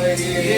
Yeah.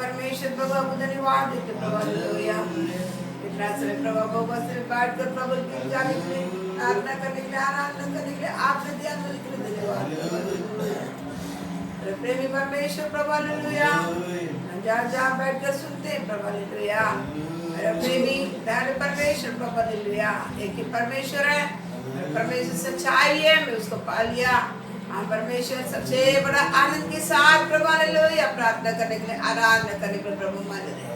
परमेश्वर प्रभु आपको धन्यवाद देते प्रभु हालेलुया। इतना समय प्रभु को बस में बैठ कर प्रभु की जाने के लिए प्रार्थना करने के लिए आराधना करने के लिए आपने दिया तो के लिए धन्यवाद। प्रेमी परमेश्वर प्रभु हालेलुया। जहाँ बैठ कर सुनते हैं प्रभु हालेलुया। प्रेमी दयालु परमेश्वर प्रभु हालेलुया। एक ही परमेश्वर है, परमेश्वर सच्चाई है, मैं उसको पा लिया। हम परमेश्वर सबसे बड़ा आनंद के साथ प्रभु हालेलुया प्रार्थना करने के लिए आराधना करने के लिए प्रभु मान रहे हैं।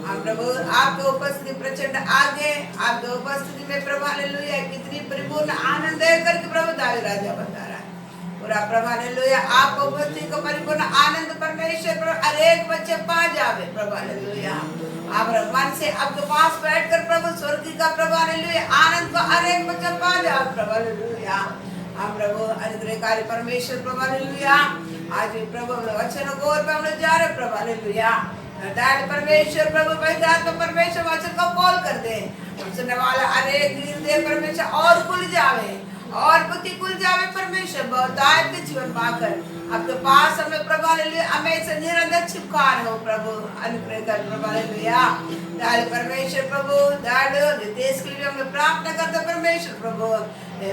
हम प्रभु आपके उपस्थिति प्रचंड आगे आपके उपस्थिति में प्रभु हालेलुया कितनी परिपूर्ण आनंद है करके प्रभु दावी राजा बता रहा है। पूरा प्रभु हालेलुया आपको उपस्थिति को परिपूर्ण आनंद परमेश्वर प्रभु हर एक बच्चे पा जावे प्रभु हालेलुया। आप मन से आपके पास बैठकर प्रभु स्वर्ग का प्रभु हालेलुया आनंद को हर एक बच्चा पा जावे प्रभु हालेलुया। हम प्रभु अनुग्रहकारी परमेश्वर प्रभु हालेलुया। आज भी प्रभु वचन को और हम लोग जा रहे प्रभु हालेलुया। परमेश्वर प्रभु पवित्र परमेश्वर वचन को कॉल कर दे। सुनने वाला अनेक हृदय परमेश्वर और खुल जावे और बुद्धि खुल जावे परमेश्वर बहुतायत के जीवन पाकर आपके पास हमें प्रभु हालेलुया हमें से निरंतर चिपकार हो प्रभु अनुग्रह कर प्रभु हालेलुया। दयालु परमेश्वर प्रभु दयालु देश के लिए हमें प्रार्थना करते परमेश्वर प्रभु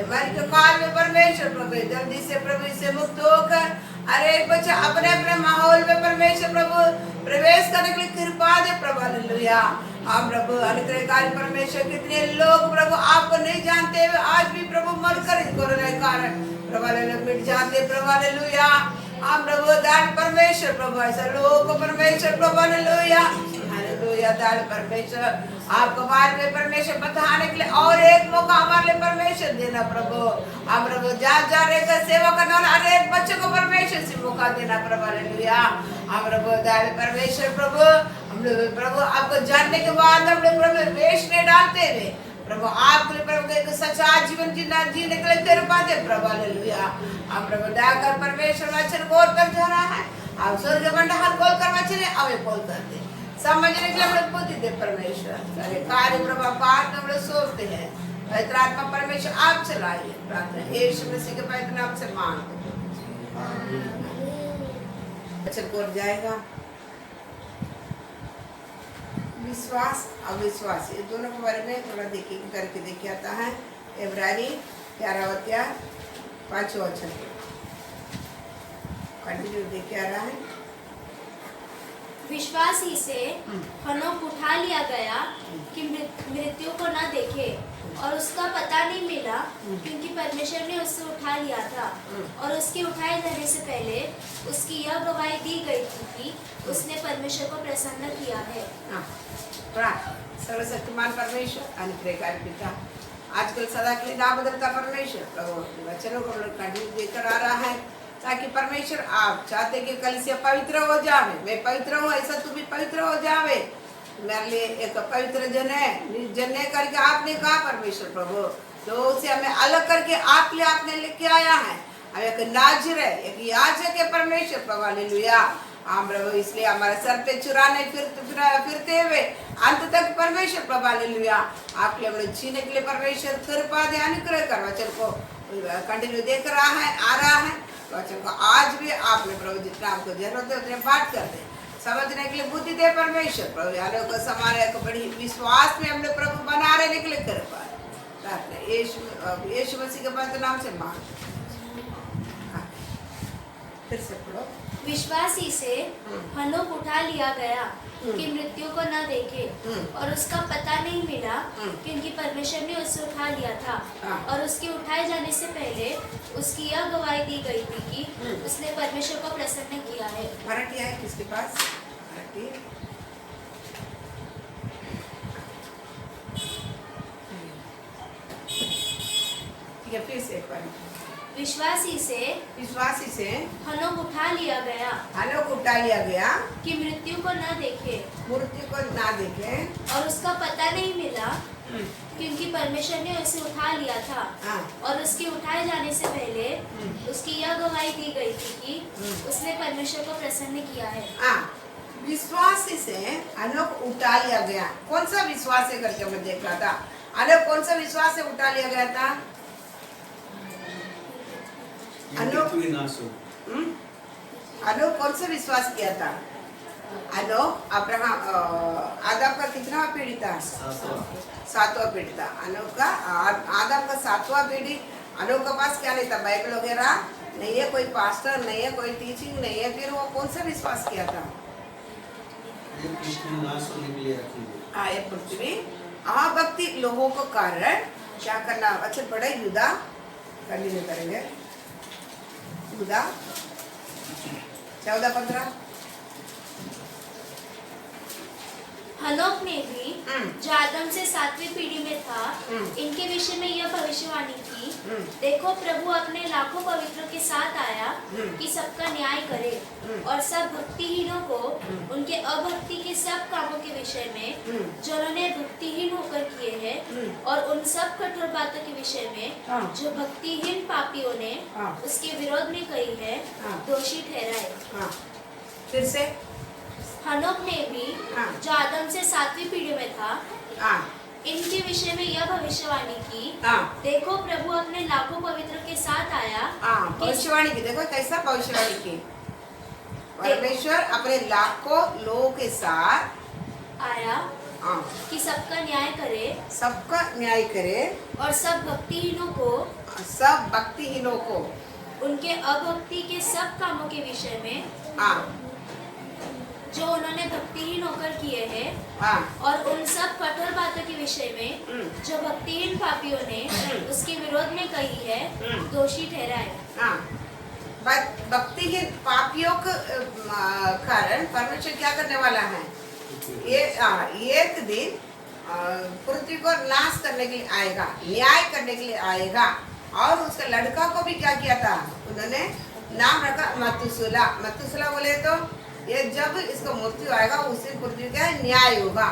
मन के काल में परमेश्वर प्रभु जल्दी से प्रभु इससे मुक्त होकर अरे बच्चा अपने अपने माहौल में परमेश्वर प्रभु प्रवेश करने के लिए कृपा दे प्रभु हालेलुया। हम प्रभु अनुग्रहकारी परमेश्वर कितने लोग प्रभु आपको नहीं जानते हुए आज भी प्रभु मरकर कोरोना के कारण प्रभु हालेलुया मिट जाते प्रभु हालेलुया। हम प्रभु दान परमेश्वर प्रभु ऐसा लोगों को परमेश्वर प्रभु हालेलुया हालेलुया दान परमेश्वर आपको बारे में परमेश्वर बताने के लिए और एक मौका हमारे लिए परमेश्वर देना प्रभु। हम प्रभु जा रहकर सेवा करने वाले हर एक बच्चे को परमेश्वर से मौका देना प्रभु हालेलुया। हम प्रभु दान परमेश्वर प्रभु हम लोग प्रभु आपको जानने के बाद हम लोग प्रभु वेश नहीं डालते हुए प्रभु आपके लिए प्रभु एक सच्चा जीवन जीने के लिए तेरे पाते प्रभु हालेलुया। हम प्रभु डाकर परमेश्वर वचन खोल कर जा रहा है आप स्वर्ग भंडार खोल कर वचन हमें खोल कर दे समझने के लिए हम लोग बुद्धि दे परमेश्वर सारे कार्य प्रभु पाठ हम लोग सोचते हैं पवित्र आत्मा परमेश्वर आप चलाइए प्रार्थना यीशु मसीह के पवित्र नाम से मांगते वचन खोल जाएगा। विश्वास अविश्वास ये दोनों के बारे में थोड़ा देखिए करके देखिए आता है। इब्रानी 11 अध्याय 5 वचन कंटिन्यू देखिए आ रहा है। विश्वास ही से हनोक उठा लिया गया कि मृत्यु को न देखे और उसका पता नहीं मिला क्योंकि परमेश्वर ने उससे उठा लिया था और उसके उठाए जाने से पहले उसकी यह गवाही दी गई थी कि उसने परमेश्वर को प्रसन्न किया है। सर्वशक्तिमान परमेश्वर अनुग्रहकारी पिता आजकल सदा के लिए ना बदलता परमेश्वर प्रभु वचनों को हम लोग कंटिन्यू देकर आ रहा है ताकि परमेश्वर आप चाहते कि कलीसिया पवित्र हो जावे। मैं पवित्र हूँ ऐसा तू भी पवित्र हो जावे। मेरे लिए एक पवित्र जन है निर्जन करके आपने कहा परमेश्वर प्रभु तो उसे हमें अलग करके आप लिए आपने लेके आया है। हम एक नाज़िर है एक याजक है परमेश्वर प्रभु हालेलुया। हम प्रभु इसलिए हमारे सर पे चुराने फिरते हुए अंत तक परमेश्वर प्रभु हालेलुया आपके हम लोग जीने के लिए परमेश्वर कृपा दे अनुग्रह कर वचन को कंटिन्यू देख रहा है आ रहा है वचन को आज भी आपने प्रभु जितना आपको जरूरत है उतने बात कर दे समझने के लिए बुद्धि दे परमेश्वर प्रभु यारों को समारे को बड़ी विश्वास में हम लोग प्रभु बना रहने के लिए कृपा प्रार्थना यीशु मसीह के पवित्र नाम से मांग फिर से पढ़ो। विश्वास ही से हनोक उठा लिया गया कि मृत्यु को न देखे और उसका पता नहीं मिला क्योंकि परमेश्वर ने उसे उठा लिया था और उसके उठाए जाने से पहले उसकी यह गवाही दी गई थी कि उसने परमेश्वर को प्रसन्न किया है। मराठी है किसके पास मराठी ठीक है फिर से एक बार विश्वासी से हनोक उठा लिया गया कि मृत्यु को न देखे और उसका पता नहीं मिला क्योंकि परमेश्वर ने उसे उठा लिया था और उसके उठाए जाने से पहले उसकी यह गवाही दी गई थी कि उसने परमेश्वर को प्रसन्न किया है। विश्वासी से हनोक उठा लिया गया। कौन सा विश्वास है करके मैं देख रहा था। हनोक कौन सा विश्वास से उठा लिया गया था। अनोक कौन सा विश्वास किया था? अनोक अब्राहम आदम का कितना पीढ़ी था? सातवां पीढ़ी था। अनोक का आदम का सातवां पीढ़ी। अनोक के पास क्या नहीं था? बाइबल वगैरह नहीं है, कोई पास्टर नहीं है, कोई टीचिंग नहीं है, फिर वो कौन सा विश्वास किया था? हाँ, ये पृथ्वी अभक्ति लोगों को कारण क्या करना? अच्छा बड़ा युदा कंटिन्यू करेंगे। युदा 14-15। हनोक ने भी जो आदम से 7वीं पीढ़ी में था, इनके विषय में यह भविष्यवाणी की, देखो प्रभु अपने लाखों पवित्रों के साथ आया कि सबका न्याय करे और सब भक्तिहीनों को उनके अभक्ति के सब कामों के विषय में जो उन्होंने भक्तिहीन होकर किए हैं और उन सब कठोर बातों के विषय में जो भक्तिहीन पापियों ने उसके विरोध में कही है, दोषी ठहराए। फिर से हनोक ने भी जो आदम से 7वीं पीढ़ी में था, इनके विषय में यह भविष्यवाणी की, देखो प्रभु अपने लाखों पवित्रों के साथ आया। भविष्यवाणी की देखो कैसा भविष्यवाणी की। परमेश्वर अपने लाखों लोगों के साथ आया कि सबका न्याय करे, सबका न्याय करे और सब भक्तिहीनों को उनके अभक्ति के सब कामों के विषय में जो उन्होंने भक्तिहीन होकर किए हैं और उन सब कठोर बातों के विषय में जो भक्तिहीन पापियों ने उसके विरोध में कही है, दोषी ठहराए। भक्तिहीन पापियों के कारण परमेश्वर क्या करने वाला है? ये एक दिन पृथ्वी को नाश करने के लिए आएगा, न्याय करने के लिए आएगा। और उसका लड़का को भी क्या किया था? उन्होंने नाम रखा मतुसुला। मतुसुला बोले तो ये जब इसका मृत्यु आएगा उसी पृथ्वी का न्याय होगा।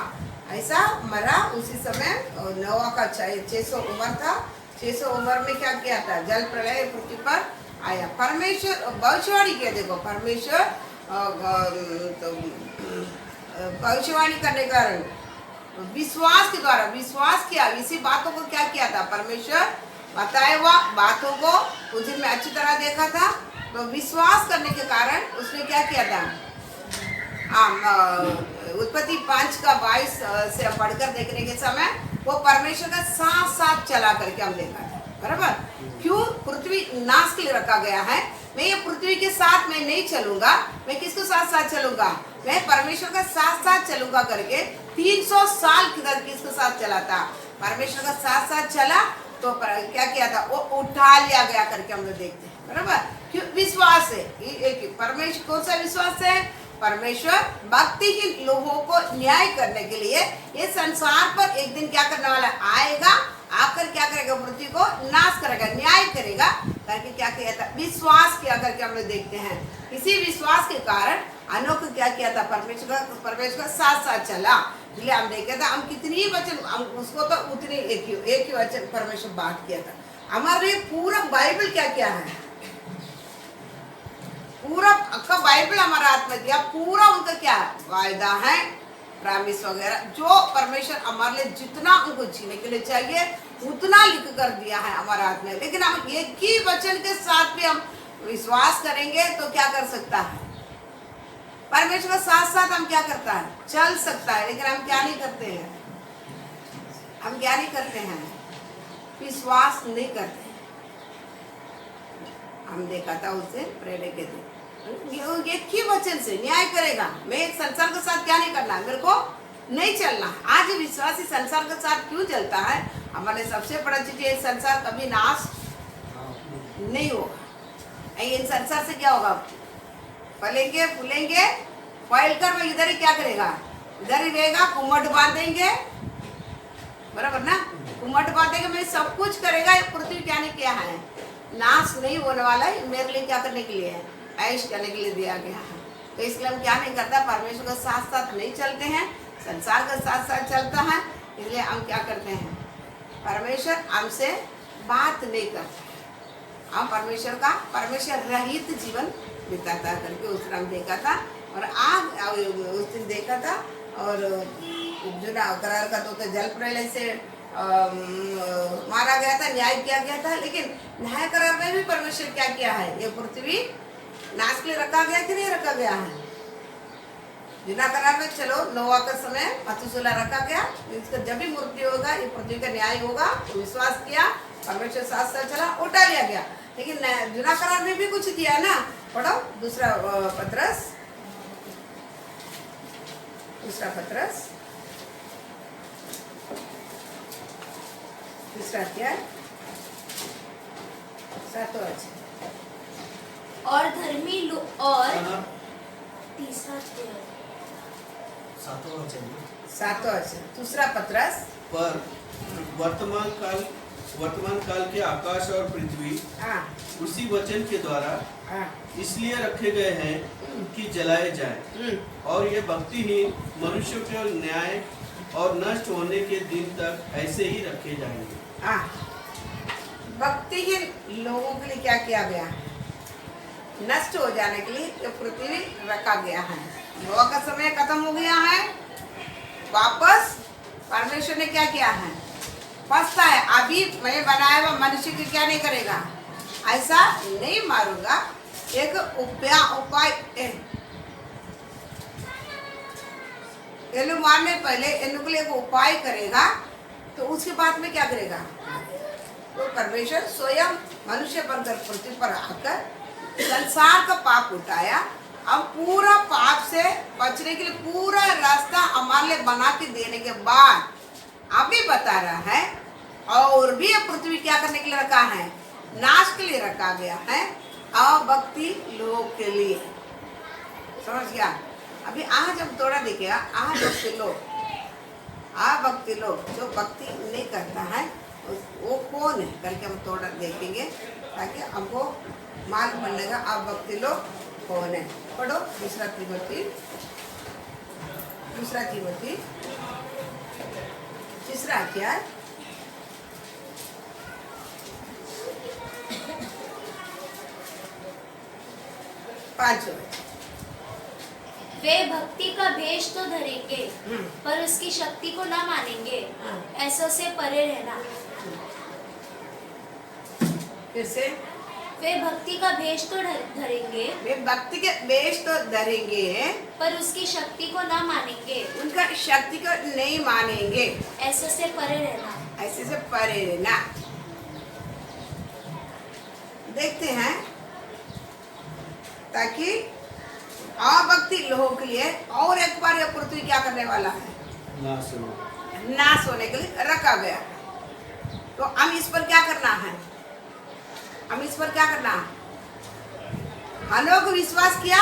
ऐसा मरा उसी समय नोआ का 600 उम्र था। 600 उम्र में क्या किया था? जल प्रलय पृथ्वी पर आया। परमेश्वर भविष्यवाणी किया। देखो परमेश्वर भविष्यवाणी करने का विश्वास के द्वारा विश्वास किया। इसी बातों को क्या किया था? परमेश्वर बताए हुआ बातों को उस दिन में अच्छी तरह देखा था, तो विश्वास करने के कारण उसने क्या किया था? उत्पत्ति 5:22 से पढ़कर देखने के समय वो परमेश्वर का साथ साथ चला करके हम देखा था। बराबर? क्यों? पृथ्वी नाश के लिए रखा गया है। मैं ये पृथ्वी के साथ मैं नहीं चलूंगा, मैं किसके साथ साथ चलूंगा? मैं परमेश्वर का साथ साथ चलूंगा करके 300 साल किसके साथ चला था? परमेश्वर का साथ साथ चला तो क्या किया था? वो उठा लिया गया करके हम लोग देखते हैं। बराबर? क्यों? विश्वास है। परमेश्वर कौन सा विश्वास है? परमेश्वर भक्तिहीन लोगों को न्याय करने के लिए ये संसार पर एक दिन क्या करने वाला? आएगा, आकर क्या करेगा? पृथ्वी को नाश करेगा, न्याय करेगा करके क्या किया था? विश्वास किया करके हम लोग देखते हैं। इसी विश्वास के कारण अनोख क्या किया था? परमेश्वर का साथ साथ चला। इसलिए हम देखे था हम कितनी वचन उसको तो उतनी एक ही वचन परमेश्वर बात किया था। हमारे पूरा बाइबल क्या है? पूरा का बाइबल हमारा हाथ में दिया। पूरा उनका क्या वायदा है, प्रॉमिस वगैरह जो परमेश्वर हमारे लिए जितना उनको जीने के लिए चाहिए उतना लिख कर दिया है हमारे हाथ में। लेकिन हम एक ही वचन के साथ भी हम विश्वास करेंगे तो क्या कर सकता है? परमेश्वर के साथ साथ हम क्या करता है? चल सकता है। लेकिन हम क्या नहीं करते हैं? हम क्या नहीं करते हैं? विश्वास नहीं करते। हम देखा था उससे प्रेरणा के दिन एक ही वचन से न्याय करेगा। मैं संसार के साथ क्या नहीं करना, मेरे को नहीं चलना। आज विश्वासी संसार के साथ क्यों चलता है? हमारे सबसे बड़ा चीज ये संसार कभी नाश नहीं होगा। इन संसार से क्या होगा? फलेंगे फूलेंगे, फैल कर मैं इधर ही क्या करेगा? इधर ही रहेगा। कुम्मट बांधेंगे, बराबर ना? कुम्मट बांधेंगे, मैं सब कुछ करेगा। ये पृथ्वी क्या नहीं किया है? नाश नहीं होने वाला है। मेरे लिए क्या करने के लिए है? ऐश करने के लिए दिया गया है। तो इसलिए हम क्या नहीं करता? परमेश्वर के साथ साथ नहीं चलते हैं, संसार के साथ साथ चलता है। इसलिए हम क्या करते हैं? परमेश्वर हमसे बात नहीं करते। हम परमेश्वर रहित जीवन बिताता करके उस दिन हम देखा था। और आज उस दिन देखा था। और जो ना करार का तो जल प्रलय से मारा गया था, न्याय किया गया था। लेकिन न्याय करार में भी परमेश्वर क्या किया है? ये पृथ्वी नाश के लिए रखा गया कि नहीं रखा गया है? जिना करार में चलो नोआ का समय मतुसुला रखा गया, इसका जब भी मृत्यु होगा ये पृथ्वी का न्याय होगा, तो विश्वास किया, परमेश्वर साथ साथ चला, उठा लिया गया। लेकिन जुना करार में भी कुछ दिया ना, पढ़ो दूसरा पत्रस, तीसरा अध्याय 7वां वचन। और धर्मी और तीसरा अध्याय 7वां वचन। 7वां वचन, दूसरा पत्रस। पर वर्तमान काल के आकाश और पृथ्वी हाँ उसी वचन के द्वारा हाँ इसलिए रखे गए हैं कि जलाए जाएं, और ये भक्तिहीन मनुष्य के न्याय और नष्ट होने के दिन तक ऐसे ही रखे जाएंगे। हाँ, भक्तिहीन लोगों के लिए क्या किया गया है? नष्ट हो जाने के लिए ये पृथ्वी रखा गया है। नोआ का समय खत्म हो गया है, वापस परमेश्वर ने क्या किया है? फंसता है, अभी मैं बनाया हुआ मनुष्य की क्या नहीं करेगा, ऐसा नहीं मारूंगा। एक उपाय एलु मारने पहले इनको लिए एक उपाय करेगा, तो उसके बाद में क्या करेगा? तो परमेश्वर स्वयं मनुष्य बनकर पृथ्वी पर आकर संसार का पाप उठाया। अब पूरा पाप से बचने के लिए पूरा रास्ता हमारे लिए बना के देने के बाद अभी बता रहा है, और भी पृथ्वी क्या करने के लिए रखा है? नाश के लिए रखा गया है, अभक्ति लोग के लिए। समझ गया? अभी आज हम थोड़ा देखेगा, अभक्ति लोग जो भक्ति नहीं करता है वो कौन है करके हम थोड़ा देखेंगे, ताकि हमको मालूम बनेगा अभक्ति लोग कौन है। पढ़ो दूसरा तीमोथी तीसरा अध्याय 5 वचन। वे भक्ति का भेष तो धरेंगे पर उसकी शक्ति को ना मानेंगे, ऐसों से परे रहना। फिर से, वे भक्ति का भेष तो धरेंगे, वे भक्ति के भेष तो धरेंगे पर उसकी शक्ति को ना मानेंगे, उनका शक्ति को नहीं मानेंगे, ऐसे से परे रहना। ऐसे से परे रहना। देखते हैं, ताकि अभक्ति लोगों के लिए और एक बार यह पृथ्वी क्या करने वाला है? नाश होने के लिए रखा गया। तो हम इस पर क्या करना है? हम हनोक विश्वास किया,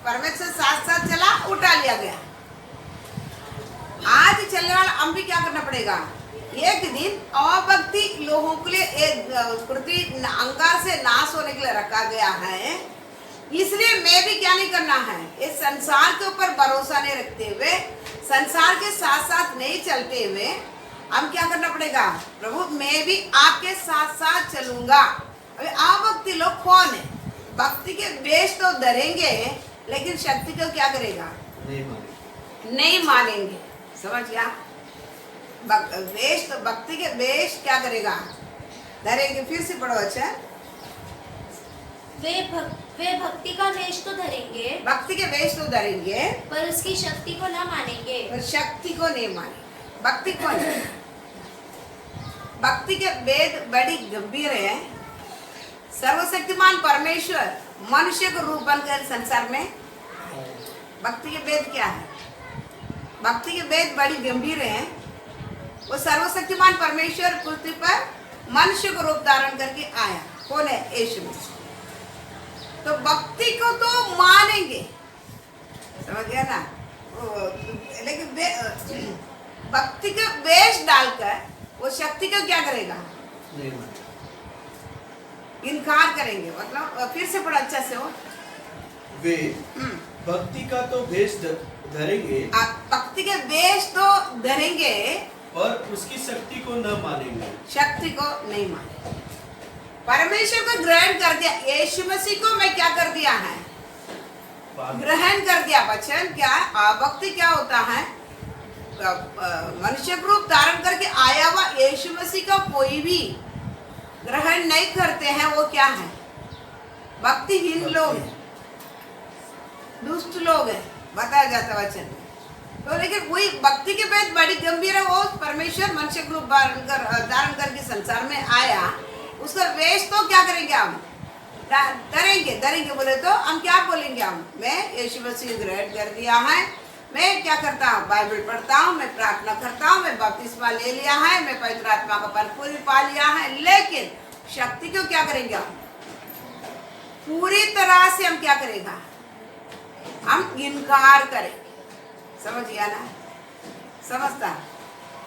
परमेश्वर साथ साथ चला, उठा लिया गया। आज चलने वाला हम भी क्या करना पड़ेगा? एक दिन अभक्ति लोगों के लिए एक पृथ्वी अंगार से नाश होने के लिए रखा गया है। इसलिए मैं भी क्या नहीं करना है? इस संसार के ऊपर भरोसा नहीं रखते हुए, संसार के साथ साथ नहीं चलते हुए, हम क्या करना पड़ेगा? प्रभु मैं भी आपके साथ साथ चलूंगा। अभी अभक्ति लोग कौन है? भक्ति के भेष तो धरेंगे, लेकिन शक्ति को क्या करेगा? नहीं मानेंगे। समझ गया? भेष तो भक्ति के भेष क्या करेगा? धरेंगे। फिर से पढ़ो अच्छा। वे भक्ति का भेष तो धरेंगे, भक्ति के भेष तो धरेंगे, पर उसकी शक्ति को ना मानेंगे, पर शक्ति को नहीं मानेंगे। भक्ति कौन है? भक्ति के भेद बड़ी गंभीर है। सर्वशक्तिमान परमेश्वर मनुष्य को रूप बनकर संसार में, भक्ति के भेद क्या है? भक्ति के भेद बड़ी गंभीर है। वो सर्वशक्तिमान परमेश्वर पृथ्वी पर मनुष्य को रूप धारण करके आया। कौन है? यीशु मसीह। तो भक्ति को तो मानेंगे, समझ गया ना? लेकिन भक्ति का वेश डालकर वो शक्ति को क्या करेगा? इनकार करेंगे। मतलब फिर से बड़ा अच्छा से हो। वे भक्ति का तो भेष धरेंगे, भक्ति के वेश तो धरेंगे, और उसकी शक्ति को न मानेंगे, शक्ति को नहीं मानेंगे। परमेश्वर को ग्रहण कर दिया, यीशु मसीह को मैं क्या कर दिया है? ग्रहण कर दिया। वचन क्या? भक्ति क्या होता है? मनुष्य रूप धारण करके आया हुआ यीशु मसीह का कोई भी ग्रहण नहीं करते हैं, वो क्या है? भक्तिहीन लोग हैं। दुष्ट लोग हैं, बताया जाता है वचन में। तो लेकिन वही भक्ति के भेद बड़ी गंभीर है। वो परमेश्वर मनुष्य को धारण करके संसार में आया, उसका वेश तो क्या करेंगे हम? डरेंगे बोले तो हम क्या बोलेंगे? हम मैं यीशु मसीह ग्रहण कर दिया है, मैं क्या करता हूँ? बाइबल पढ़ता हूँ, मैं प्रार्थना करता हूँ, मैं बपतिस्मा ले लिया है, मैं पवित्र आत्मा का परिपूर्ण पा लिया है। लेकिन शक्ति को क्या करेंगे हम? पूरी तरह से हम क्या करेगा? हम इनकार करेंगे। समझ गया ना? समझता?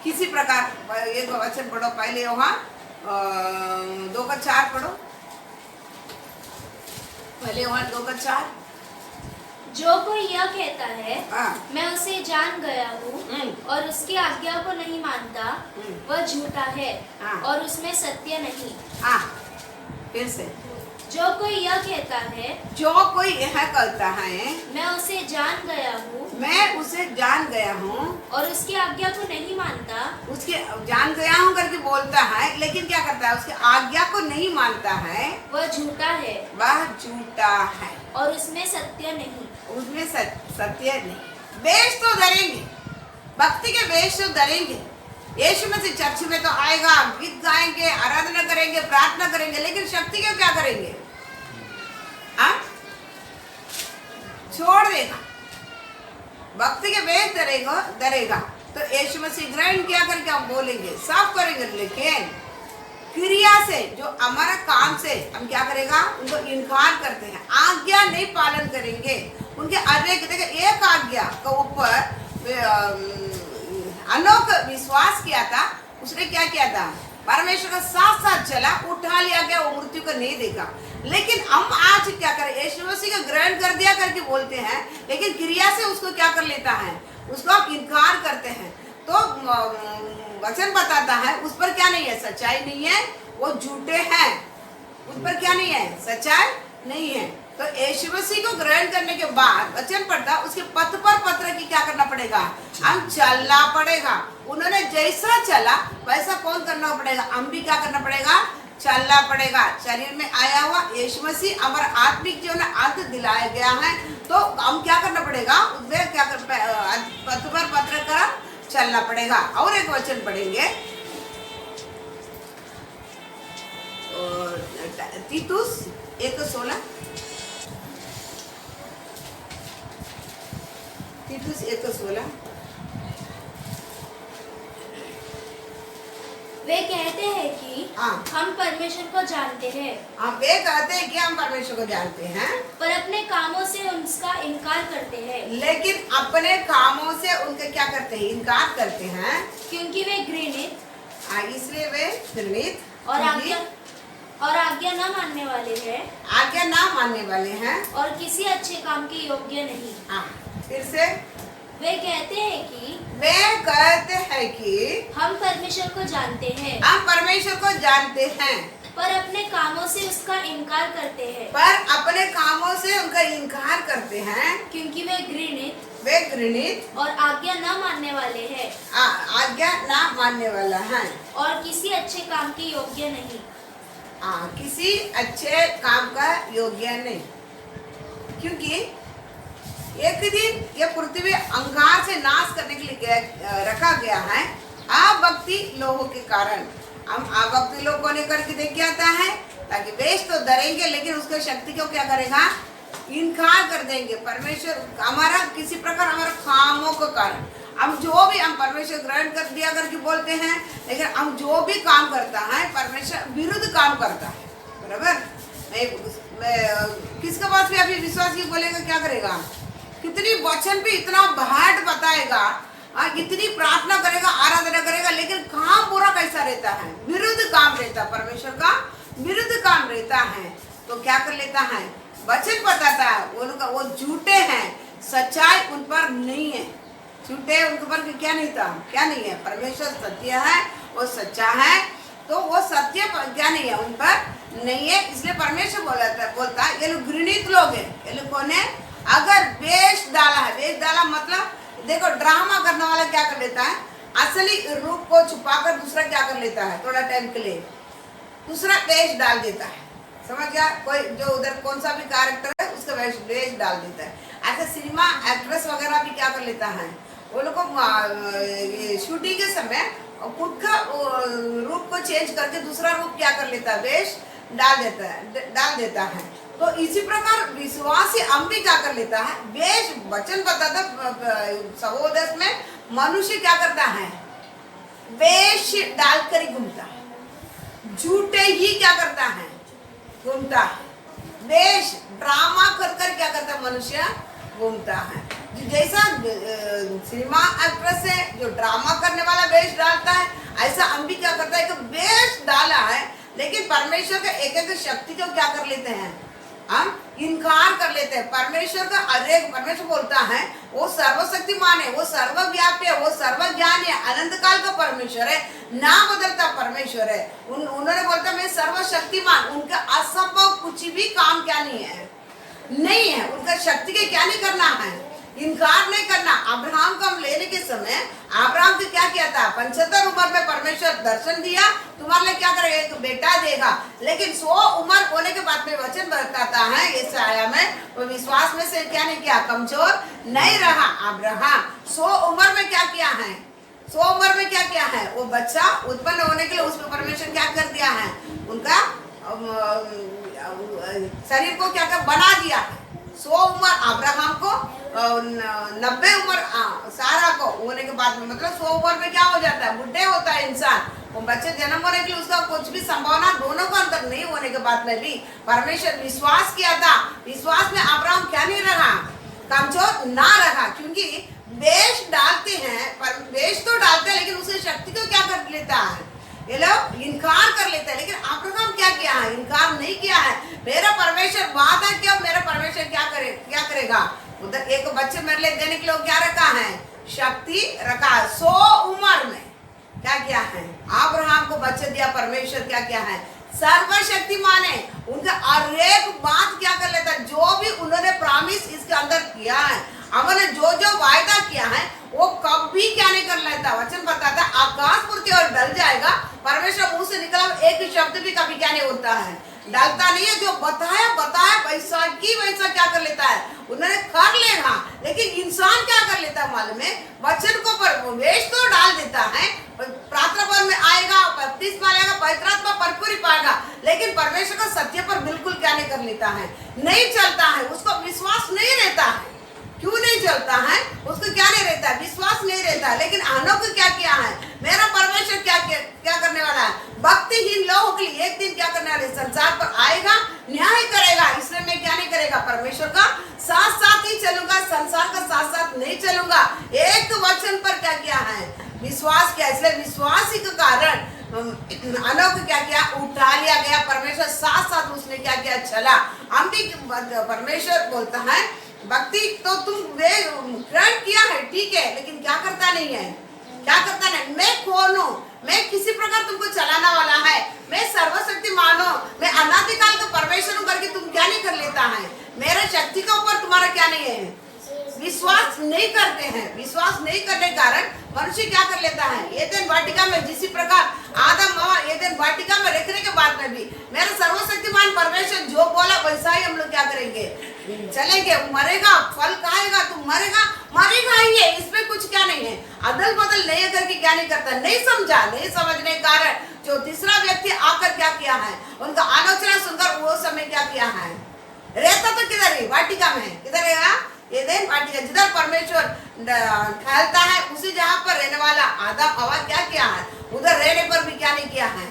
किसी प्रकार एक वचन पढ़ो पहले, वहाँ 2:4 पढ़ो पहले, वहाँ 2:4। जो कोई यह कहता है हाँ। मैं उसे जान गया हूँ और उसकी आज्ञा को नहीं मानता, वह झूठा है हाँ। और उसमें सत्य नहीं। हाँ, फिर से। जो कोई यह कहता है जो कोई यह कहता है मैं उसे जान गया हूँ मैं उसे जान गया हूँ और उसकी आज्ञा को नहीं मानता, उसके जान गया हूँ करके बोलता है, लेकिन क्या करता है? उसकी आज्ञा को नहीं मानता है, वह झूठा है वह झूठा है, और उसमें सत्य नहीं। उसमें सत्य नहीं। वेश तो डरेंगे, भक्ति के वेश तो डरेंगे। यीशु मसीह चर्च में तो आएगा, गीत गाएंगे, आराधना करेंगे, प्रार्थना करेंगे, लेकिन शक्ति को क्या करेंगे? हाँ, छोड़ देगा। भक्ति के वेश डरेगा तो यीशु मसीह ग्रहण किया करके हम बोलेंगे, सब करेंगे, लेकिन क्रिया से, जो हमारा काम से हम क्या करेगा? उनको इनकार करते हैं, आज्ञा नहीं पालन करेंगे। उनके एक आज्ञा के ऊपर अनोख विश्वास किया था, उसने क्या किया था? परमेश्वर का साथ साथ चला, उठा लिया गया, वो मृत्यु को नहीं देखा। लेकिन हम आज क्या करें? यीशु मसीह का ग्रहण कर दिया करके बोलते हैं, लेकिन क्रिया से उसको क्या कर लेता है? उसको आप इनकार करते हैं। तो वचन बताता है उस पर क्या नहीं है? सच्चाई नहीं है, वो झूठे हैं। उस पर क्या नहीं है? सच्चाई नहीं है। तो यीशु मसीह को ग्रहण करने के बाद वचन पढ़ता, उसके पथ पर पत्र की क्या करना पड़ेगा? हम चलना पड़ेगा। उन्होंने जैसा चला वैसा कौन करना पड़ेगा? हम भी क्या करना पड़ेगा? चलना पड़ेगा। शरीर में आया हुआ यीशु मसीह हमारा आत्मिक जीवन अर्थ दिलाया गया है, तो हम क्या करना पड़ेगा? उसमें क्या पथ पर पत्र कर चलना पड़ेगा। और एक वचन पढ़ेंगे, तीतुस 1:16। तीतुस 1:16। वे कहते हैं कि हाँ। हम परमेश्वर को जानते हैं, हम वे कहते हैं कि हम परमेश्वर को जानते हैं, पर अपने कामों से उसका इनकार करते हैं, लेकिन अपने कामों से उनका क्या करते हैं? इनकार करते हैं, क्योंकि वे घृणित इसलिए वे घृणित और आज्ञा न मानने वाले हैं, आज्ञा ना मानने वाले हैं। और किसी अच्छे काम के योग्य नहीं। हाँ, फिर से। वे कहते हैं कि वे कहते हैं कि हम परमेश्वर को जानते हैं, हम परमेश्वर को जानते हैं, पर अपने कामों से उसका इनकार करते हैं, पर अपने कामों से उनका इनकार करते हैं, क्योंकि वे घृणित और आज्ञा न मानने वाले हैं, आज्ञा ना मानने वाला है, और किसी अच्छे काम के योग्य नहीं। किसी अच्छे काम का योग्य नहीं। क्योंकि एक दिन ये पृथ्वी अंगार से नाश करने के लिए रखा गया है, अभक्ति लोगों के कारण। हम अभक्ति लोग को लेकर के देख आता है, ताकि वेश तो डरेंगे, लेकिन उसके शक्ति को क्या करेगा? इनकार कर देंगे। परमेश्वर हमारा किसी प्रकार हमारे कामों के कारण, हम जो भी हम परमेश्वर ग्रहण कर दिया करके बोलते हैं, लेकिन हम जो भी काम करता है परमेश्वर विरुद्ध काम करता है। बराबर? मैं किसके पास भी अभी विश्वास की बोलेगा, क्या करेगा? कितनी वचन भी इतना बाहर बताएगा, इतनी प्रार्थना करेगा, आराधना करेगा, लेकिन काम पूरा कैसा रहता है? विरुद्ध काम रहता है, परमेश्वर का विरुद्ध काम रहता है। तो क्या कर लेता है? वचन बताता है उनका वो झूठे हैं, सच्चाई उन पर नहीं है। झूठे उनके पर क्या नहीं था? क्या नहीं है? परमेश्वर सत्य है, वो सच्चा है, तो वो सत्य क्या नहीं है? उन पर नहीं है। इसलिए परमेश्वर बोलता है ये लोग घृणित लोग हैं। ये लोग कौन है? अगर वेश डाला है, वेश डाला मतलब देखो, ड्रामा करने वाला क्या कर लेता है? असली रूप को छुपाकर दूसरा क्या कर लेता है? थोड़ा टाइम के लिए दूसरा वेश डाल देता है। समझ गया? कोई जो उधर कौन सा भी कैरेक्टर है उसका वेश डाल देता है। ऐसे सिनेमा एक्ट्रेस वगैरह भी क्या कर लेता है, वो लोग को शूटिंग के समय खुद का रूप को चेंज करके दूसरा रूप क्या कर लेता है, वेश डाल देता है। तो इसी प्रकार विश्वासी हम भी क्या कर लेता है, वेश वचन बताता सहोदर में मनुष्य क्या करता है, वेश डालकर ही घूमता है, झूठे ही क्या करता है, घूमता है। वेश ड्रामा कर कर क्या करता है, मनुष्य घूमता है। जैसा सिनेमा एक्ट्रेस है जो ड्रामा करने वाला वेश डालता है, ऐसा हम भी क्या करता है कि वेश डाला है, लेकिन परमेश्वर का एक एक शक्ति को क्या कर लेते हैं, हम इनकार कर लेते हैं। परमेश्वर का परमेश्वर बोलता है वो सर्वशक्तिमान है, वो सर्वव्यापी है, वो सर्वज्ञानी है, अनंत काल का परमेश्वर है, ना बदलता परमेश्वर है। उन्होंने बोलता मैं सर्वशक्तिमान, उनका असंभव कुछ भी काम क्या नहीं है, उनका शक्ति के क्या नहीं करना है, इनकार नहीं करना। अब्राहम को हम लेने के समय अब्राहम को क्या किया था, 75 उम्र में परमेश्वर दर्शन दिया, तुम्हारे लिए क्या करेगा, एक बेटा देगा। लेकिन 100 उम्र होने के बाद में वचन बताता है यशायाह में, वो विश्वास में से क्या नहीं किया, कमजोर नहीं रहा। अब्राहम 100 उम्र में क्या किया है, 100 उम्र में क्या किया है, वो बच्चा उत्पन्न होने के लिए उसमें परमेश्वर क्या कर दिया है, उनका शरीर को क्या कर बना दिया है। 100 उम्र अब्राहम को, 90 उम्र सारा को होने के बाद में, मतलब 100 उम्र में क्या हो जाता है, बुढ़े होता है इंसान। वो बच्चे जन्म होने के लिए उसका कुछ भी संभावना दोनों को अंतर नहीं होने के बाद में भी परमेश्वर विश्वास किया था। विश्वास में अब्राहम क्या नहीं रहा, कमजोर ना रहा, क्योंकि वेश डालते हैं, पर वेश तो डालते हैं लेकिन उसकी शक्ति को क्या कर लेता है, ये लोग इनकार कर लेते हैं। लेकिन अब्राहम क्या किया है, इनकार नहीं किया है। मेरा परमेश्वर वादा किया, मेरा परमेश्वर क्या करेगा, उधर एक बच्चे मेरे लिए देने के लिए क्या रखा है, शक्ति रखा है। 100 उम्र में क्या किया है, अब्राहम को बच्चे दिया। परमेश्वर क्या किया है, सर्वशक्तिमान है, उनका हर एक बात क्या कर लेता है, जो भी उन्होंने प्रॉमिस इसके अंदर किया है, हमने जो जो वायदा किया है वो कभी क्या नहीं कर लेता। वचन बताता आकाश पृथ्वी और डल जाएगा, परमेश्वर मुंह से निकला एक शब्द भी कभी क्या नहीं होता है, डालता नहीं है। जो बताया वैसा की वैसा क्या कर लेता है, उन्होंने कर लेगा। लेकिन इंसान क्या कर लेता है मालूम है, वचन को पर वेश तो डाल देता है, प्रार्थना पर में आएगा, बपतिस्मा लेगा, पवित्र आत्मा भरपूरी पाएगा, लेकिन परमेश्वर का सत्य पर बिल्कुल क्या नहीं कर लेता है, नहीं चलता है, उसको विश्वास नहीं रहता है। क्यों नहीं चलता है, उसको क्या नहीं रहता है, विश्वास नहीं रहता है। लेकिन अनोख क्या किया है, मेरा परमेश्वर क्या करने वाला है, भक्तिहीन लोगों के लिए एक दिन क्या करने वाले, संसार पर आएगा, न्याय करेगा। इसलिए मैं क्या नहीं करेगा, परमेश्वर का साथ साथ ही चलूंगा, संसार का साथ साथ नहीं चलूंगा। एक वचन पर क्या किया है, विश्वास किया। इसलिए विश्वास के कारण अनोख क्या किया, उठा लिया गया, परमेश्वर साथ साथ उसने क्या किया, चला। हम भी परमेश्वर बोलता है भक्ति तो तुम ग्रहण किया है, ठीक है, लेकिन क्या करता नहीं है, क्या करता नहीं। मैं कौन हूँ, मैं किसी प्रकार तुमको चलाना वाला है, मैं सर्वशक्तिमान हूँ, मैं अनादिकाल का परमेश्वर हूँ करके तुम क्या नहीं कर लेता है, मेरे शक्ति के ऊपर तुम्हारा क्या नहीं है, विश्वास नहीं करते हैं। विश्वास नहीं करने के कारण मनुष्य क्या कर लेता है, एदेन वाटिका में जिसी प्रकार आदम हवा एदेन वाटिका में रखने के बाद में भी मेरा सर्वशक्तिमान परमेश्वर जो बोला वैसा ही हम लोग क्या करेंगे, चलेंगे। मरेगा, फल खाएगा, तुम मरेगा ही है, इसमें कुछ क्या नहीं है। अदल बदल नहीं करके क्या नहीं करता, नहीं समझा, नहीं समझने के कारण जो तीसरा व्यक्ति आकर क्या किया है, उनका आलोचना सुनकर वो समय क्या किया है, रहता तो किधर है, वाटिका में, किधर है एदेन वाटिका, जिधर परमेश्वर ठहरता है उसी जहाँ पर रहने वाला आदम हवा क्या किया है, उधर रहने पर भी क्या नहीं किया है,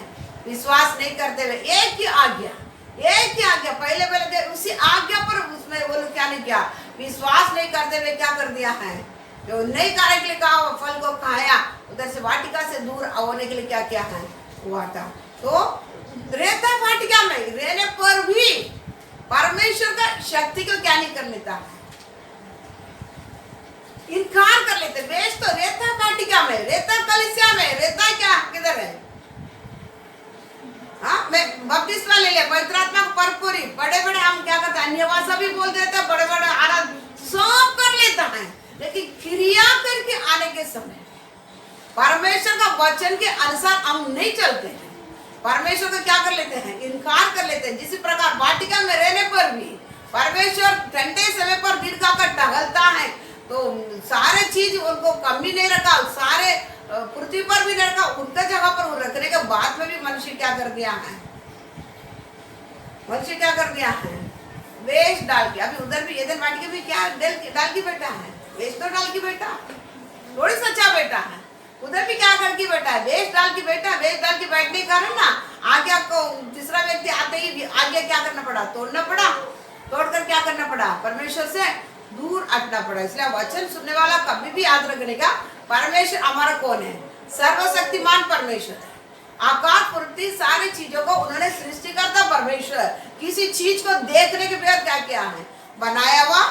विश्वास नहीं करते हुए एक ही आज्ञा पहले उसी आज्ञा पर उसमें वो लोग क्या नहीं किया, विश्वास नहीं करते हुए क्या कर दिया है, जो नहीं खाने के लिए कहा फल को खाया, उधर से वाटिका से दूर होने के लिए क्या किया है, हुआ था। तो रहता वाटिका में रहने पर भी परमेश्वर का शक्ति को क्या नहीं कर लेता, इनकार कर लेते। वेश तो रहता वाटिका में, रहता कलीसिया में, रहता क्या किधर है, हाँ मैं बपतिस्मा ले लिया, पवित्र आत्मा को भरपूरी, बड़े बड़े हम क्या करते हैं, अन्य भाषा भी बोल देते हैं, बड़े बड़े आराधना सब कर लेता है, लेकिन क्रिया करके आने के समय परमेश्वर का वचन के अनुसार हम नहीं चलते हैं। परमेश्वर को क्या कर लेते हैं, इनकार कर लेते हैं। जिस प्रकार वाटिका में रहने पर भी परमेश्वर ठंडे समय पर दिन का टहलता है, तो सारे चीज उनको कमी नहीं रखा, सारे पृथ्वी पर भी नहीं रखा, उनका जगह पर वो रखने के बाद में भी मनुष्य क्या कर दिया है, मनुष्य क्या कर दिया है, वेश डाल के। अभी उधर भी एदन वाटिका भी क्या डाल के बैठा है, वेश तो डाल के बैठा, थोड़ी सच्चा बैठा है। उधर भी क्या करके बैठा है, वेश डाल के बैठा है। वेश डाल के बैठने के कारण ना आगे आपको तीसरा व्यक्ति आते ही आगे क्या करना पड़ा, तोड़ना पड़ा, तोड़कर क्या करना पड़ा, परमेश्वर से दूर हटना पड़ा। इसलिए वचन सुनने वाला कभी भी याद रखने का, परमेश्वर हमारा कौन है, सर्वशक्तिमान परमेश्वर है। आकाश पृथ्वी सारी चीजों को उन्होंने सृष्टिकर्ता परमेश्वर किसी चीज को देखने के बगैर क्या किया है, बनाया हुआ,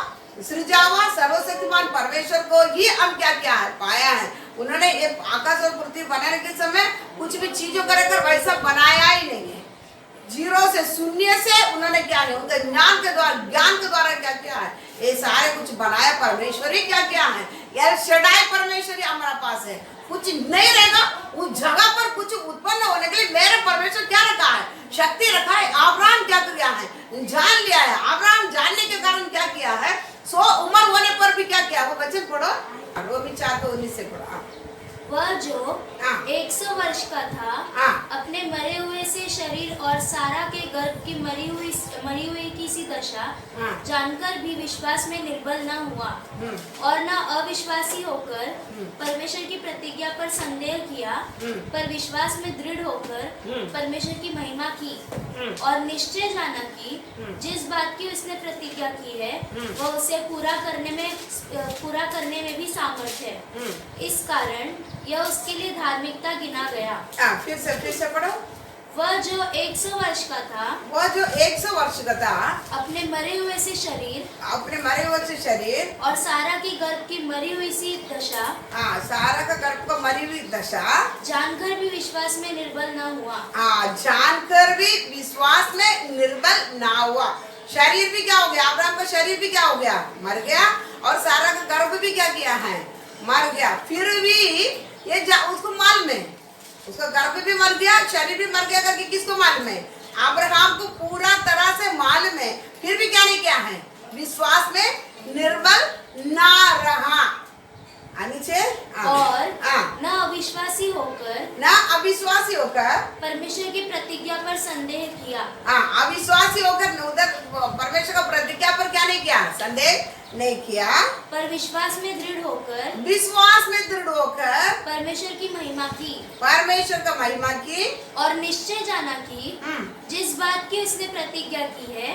सृजा हुआ सर्वशक्तिमान परमेश्वर को ही हम क्या किया है, पाया है। उन्होंने ये आकाश और पृथ्वी बनाने के समय कुछ भी चीजों कर वैसा बनाया ही नहीं है, जीरो से, शून्य से उन्होंने क्या है, उनके ज्ञान के द्वारा क्या किया है, ये सारे कुछ बनाया परमेश्वर ही क्या किया है। यार शडाई परमेश्वर ही हमारा पास है, कुछ नहीं रहेगा उस जगह पर कुछ उत्पन्न होने के लिए मेरे परमेश्वर क्या रखा है, शक्ति रखा है। अब्राहम क्या किया है, जान लिया है। अब्राहम जानने के कारण क्या किया है, 100 उम्र होने पर भी क्या किया, वो वचन पढ़ो, वो भी 4:19 से पढ़ो। वह जो 100 वर्ष का था, अपने मरे हुए से शरीर और सारा के गर्भ की मरी हुई की सी दशा जानकर भी विश्वास में निर्बल न हुआ और न अविश्वासी होकर परमेश्वर की प्रतिज्ञा पर संदेह किया, पर विश्वास में दृढ़ होकर परमेश्वर की महिमा की और निश्चय जाना कि जिस बात की उसने प्रतिज्ञा की है वह उसे पूरा करने में भी सामर्थ्य है। इस कारण यह उसके लिए धार्मिकता गिना गया। फिर से पढ़ो। वह जो 100 वर्ष का था, अपने मरे हुए से शरीर और सारा की गर्भ की मरी हुई सी दशा, सारा का गर्भ को मरी हुई दशा जानकर भी विश्वास में निर्बल न हुआ। जानकर भी विश्वास में निर्बल ना हुआ। शरीर भी क्या हो गया, अब्राहम का शरीर भी क्या हो गया, मर गया, और सारा का गर्भ भी क्या किया है, मर गया। फिर भी ये उसको मालूम है, उसका गर्भ भी मर गया, शरीर भी मर गया करके किसको मालूम है, अब्राहम को पूरा तरह से मालूम है। फिर भी क्या नहीं किया है, विश्वास में निर्बल ना रहा। नीचे और न अविश्वासी होकर परमेश्वर की प्रतिज्ञा पर संदेह किया। अविश्वासी होकर उधर परमेश्वर का प्रतिज्ञा पर क्या नहीं किया, संदेह नहीं किया, पर विश्वास में दृढ़ होकर परमेश्वर की महिमा की और निश्चय जाना कि जिस बात की उसने प्रतिज्ञा की है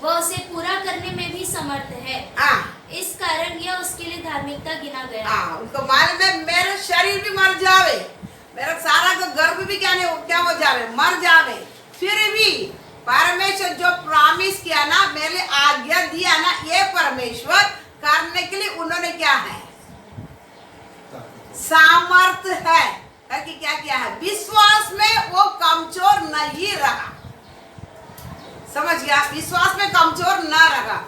वह उसे पूरा करने में भी समर्थ है। इस कारण यह उसके लिए धार्मिकता गिना गया। उनको मालूम है मेरा शरीर भी मर जावे, मेरा सारा का गर्भ भी क्या हो जावे, मर जावे, फिर भी परमेश्वर जो प्रॉमिस किया ना, मेरे आज्ञा दिया ना, ये परमेश्वर करने के लिए उन्होंने क्या है, सामर्थ है कि क्या किया है, विश्वास में वो कमजोर नहीं रहा। समझ गया, विश्वास में कमजोर न रहा,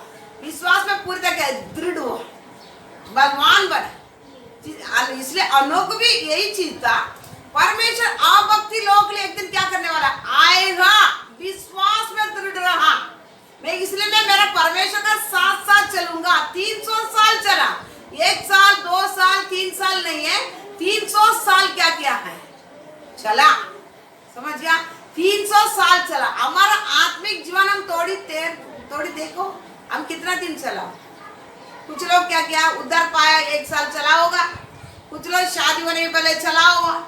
विश्वास में पूरी तरह दृढ़ हुआ, बलवान बना। इसलिए अनोख भी यही चीज था, परमेश्वर अभक्ति लोग के लिए एक दिन क्या करने वाला आएगा, विश्वास में दृढ़ रहा। इसलिए मैं मेरा परमेश्वर का साथ चलूंगा। 300 साल चला, 1 साल 2 साल 3 साल नहीं है, 300 साल क्या किया है, चला। समझ गया, 300 साल चला। हमारा आत्मिक जीवन हम थोड़ी देखो, हम कितना दिन चला। कुछ लोग क्या किया, उद्धार पाया 1 साल चला होगा, कुछ लोग शादी होने में पहले चला होगा।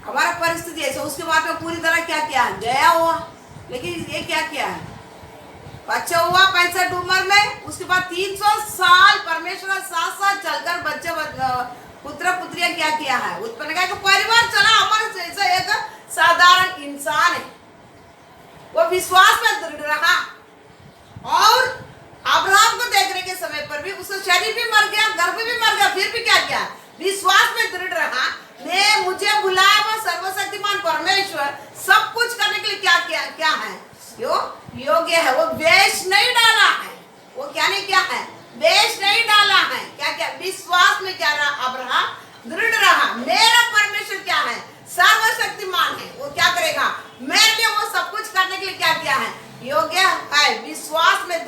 हमारा परिस्थिति ऐसा, उसके बाद में पूरी तरह क्या किया, गया हुआ। लेकिन ये क्या किया है, बच्चा हुआ 65 उम्र में, उसके बाद 300 साल परमेश्वर का साथ चलकर बच्चे पुत्र पुत्रियां क्या किया है, उत्पन्न किया, परिवार चला। हमारा जैसा एक साधारण इंसान है, वो विश्वास में दृढ़ रहा। और अब्राहम को देखने के समय पर भी उसका शरीर भी मर गया, गर्भ भी मर गया, फिर भी क्या किया, विश्वास में दृढ़ रहा। मुझे बुलाया हुआ सर्वशक्तिमान परमेश्वर सब कुछ करने के लिए क्या है, योग्य है। वो वेश नहीं डाला है, वो क्या नहीं किया है, वेश नहीं डाला है। क्या विश्वास में क्या रहा, अब्राहम दृढ़ रहा। मेरा परमेश्वर क्या है, सर्वशक्तिमान है, वो क्या करेगा, मेरे लिए वो सब कुछ करने के लिए क्या किया है, योग्य है। विश्वास में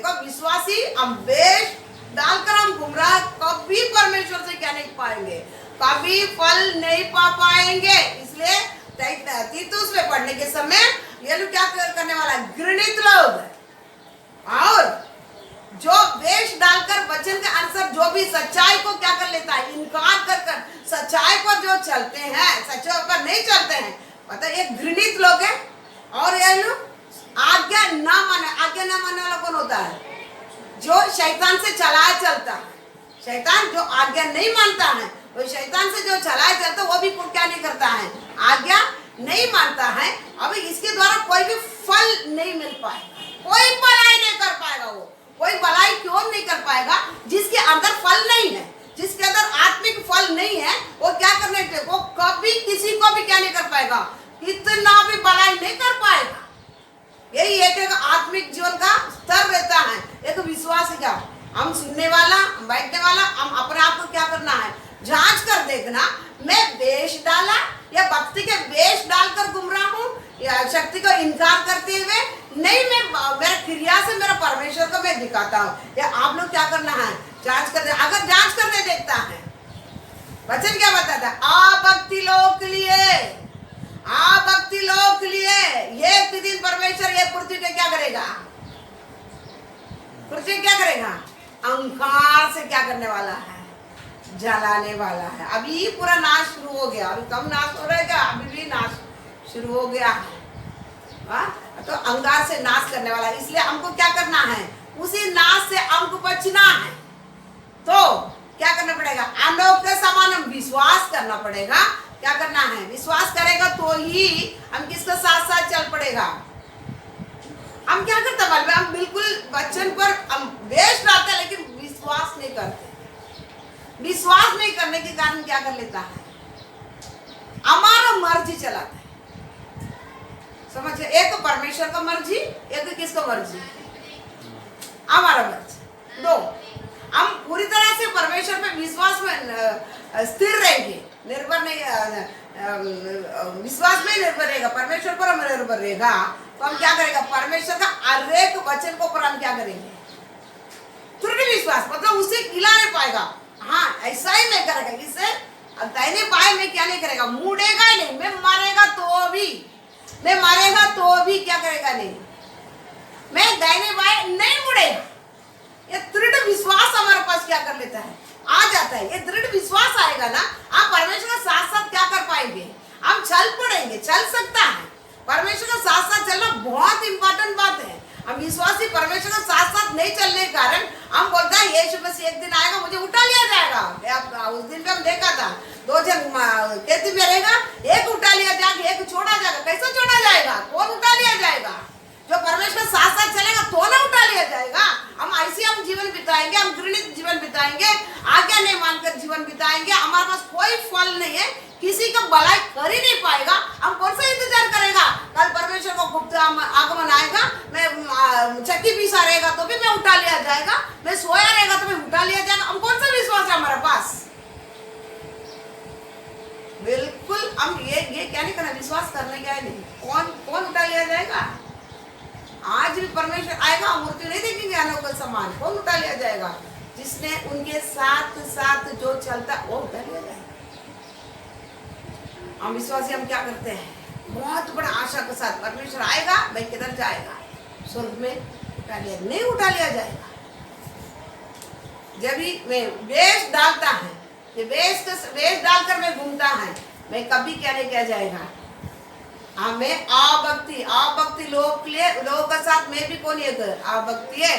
देखो विश्वासी हम वेश डालकर हम गुमराह कभी परमेश्वर से क्या नहीं पाएंगे, कभी फल नहीं पा पाएंगे। इसलिए तीतुस में पढ़ने के समय ये लोग क्या करने वाला, घृणित लोग और जो वेश डालकर वचन के अनुसार जो भी सच्चाई को क्या कर लेता है, इनकार कर सच्चाई पर जो चलते हैं, सच्चाई पर नहीं चलते हैं, पता है ये घृणित लोग हैं। और ये लोग आज्ञा ना मानने वाला कौन होता है, जो शैतान से चलाया चलता है। शैतान जो आज्ञा नहीं मानता है, वो शैतान से जो चलाया चलता है, वो भी क्या नहीं करता है, आज्ञा नहीं मानता है। अब इसके द्वारा कोई भी फल नहीं मिल पाएगा, कोई भलाई नहीं कर पाएगा। वो कोई भलाई क्यों नहीं कर पाएगा, जिसके अंदर फल नहीं है, जिसके अंदर आत्मिक फल नहीं है, वो क्या करने के, वो कभी किसी को भी क्या नहीं कर पाएगा, इतना भी भलाई नहीं कर पाएगा। यही एक आत्मिक जीवन का स्तर रहता है, एक विश्वास का। हम सुनने वाला, हम बैठने वाला, हम अपने आप को क्या करना है, जांच कर देखना, मैं वेश डाला या भक्ति के वेश डालकर गुमराह हूँ, या शक्ति को इनकार करते हुए नहीं, मैं मेरा क्रिया से मेरा परमेश्वर को मैं दिखाता हूँ। या आप लोग क्या करना है, जांच कर दे। अगर जांच करने देखता है, वचन क्या बताता है, भक्ति लोग के लिए, भक्ति लोग के लिए एक दिन परमेश्वर ये पृथ्वी को क्या करेगा, पृथ्वी क्या करेगा, अंगार से क्या करने वाला है, जलाने वाला है। अभी पूरा नाश शुरू हो गया, अभी कम नाश हो रहेगा, अभी भी नाश शुरू हो गया है। तो अंगार से नाश करने वाला है। इसलिए हमको क्या करना है, उसी नाश से हमको बचना है। तो क्या करना पड़ेगा, अनोख के समान हम विश्वास करना पड़ेगा। क्या करना है, विश्वास करेगा तो ही हम किसके साथ साथ चल पड़ेगा। हम क्या करते हैं, हम बिल्कुल वचन पर हम वेश डालते हैं, लेकिन विश्वास नहीं करते। विश्वास नहीं करने के कारण क्या कर लेता है, हमारा मर्जी चलाता है। समझे, एक परमेश्वर का मर्जी, एक किसका मर्जी, हमारा मर्जी। दो, हम पूरी तरह से परमेश्वर पे विश्वास में स्थिर रहेंगे, निर्भर नहीं, विश्वास में निर्भर रहेगा, परमेश्वर पर हम निर्भर रहेगा। तो हम क्या करेगा, परमेश्वर का हर एक वचन को पर हम क्या करेंगे, दृढ़ विश्वास, मतलब उसे हिला नहीं पाएगा। हाँ, ऐसा ही नहीं करेगा, इससे दाहिने बाएं में क्या नहीं करेगा, मुड़ेगा ही नहीं। मैं मारेगा तो भी, मैं मारेगा तो भी क्या करेगा नहीं, मैं दाहिने बाएं नहीं मुड़ेगा। ये दृढ़ विश्वास हमारे पास क्या कर लेता है, आ जाता है। ये दृढ़ विश्वास आएगा ना, आप परमेश्वर के साथ साथ क्या कर पाएंगे, हम चल पड़ेंगे। चल सकता है, परमेश्वर के साथ साथ चलना बहुत इंपॉर्टेंट बात है। हम विश्वासी परमेश्वर के साथ साथ नहीं चलने के कारण हम बोलते हैं यीशु मसीह एक दिन आएगा, मुझे उठा लिया जाएगा। उस दिन पे हम देखा था, 2 जन खेती में रहेगा, एक उठा लिया जाएगा, एक छोड़ा जाएगा। कैसे छोड़ा जाएगा, कौन उठा लिया जाएगा, जो परमेश्वर साथ साथ चलेगा तो ना उठा लिया जाएगा। हम ऐसे हम जीवन बिताएंगे, हम घृणित जीवन बिताएंगे, आज्ञा नहीं मानकर जीवन बिताएंगे, हमारे पास कोई फल नहीं है, किसी का भलाई कर ही नहीं पाएगा। हम कौन सा इंतजार करेगा, कल परमेश्वर को गुप्त आगमन आएगा, मैं चक्की पीसा रहेगा तो भी मैं उठा लिया जाएगा, मैं सोया रहेगा तो मैं उठा लिया जाएगा। हम कौन सा विश्वास है हमारे पास, बिल्कुल हम ये क्या नहीं करना, विश्वास करने का नहीं। कौन उठा लिया जाएगा, आज भी परमेश्वर आएगा, हम मृत्यु नहीं देखेंगे अनोखा समान। कौन उठा लिया जाएगा, जिसने उनके साथ साथ जो चलता वो उठा लिया जाएगा। हम विश्वासी हम क्या करते हैं, बहुत बड़ा आशा के साथ परमेश्वर आएगा, भाई किधर जाएगा, स्वर्ग में उठा लिया, नहीं उठा लिया जाएगा। जब भी मैं वेश डालता है, ये वेश डालकर मैं घूमता है, मैं कभी क्या नहीं किया जाएगा, हमें आभक्ति लोग के साथ मैं भी कौन है, आभक्ति है।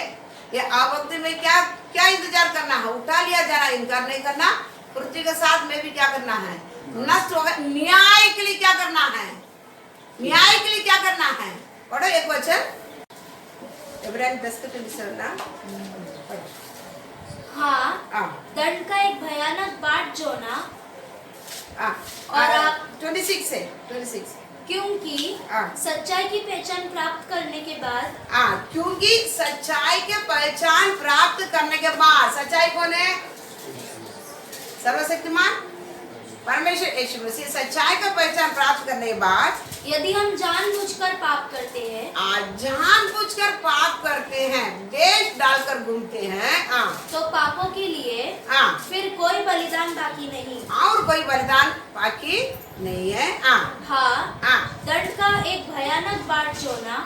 ये आभक्ति में क्या क्या इंतजार करना है, उठा लिया जाना, इनकार नहीं करना। पृथ्वी के साथ में भी क्या करना है, नष्ट होगा। न्याय के लिए क्या करना है, न्याय के लिए क्या करना है, पढ़ो एक वचन, इब्राहिम 10:27 ना। हाँ, दंड का एक भयानक बाट जो ना, और आप 26 क्योंकि सच्चाई की पहचान प्राप्त करने के बाद, क्योंकि सच्चाई के पहचान प्राप्त करने के बाद, सच्चाई कौन है, सर्वशक्तिमान परमेश्वर यीशु मसीह सच्चाई का पहचान प्राप्त करने के बाद यदि हम जानबूझकर पाप करते हैं, जानबूझकर पाप करते हैं, देश डालकर घूमते हैं, तो पापों के लिए फिर कोई बलिदान बाकी नहीं। और कोई बलिदान बाकी नहीं है। हाँ, दंड का एक भयानक बाढ़ सोना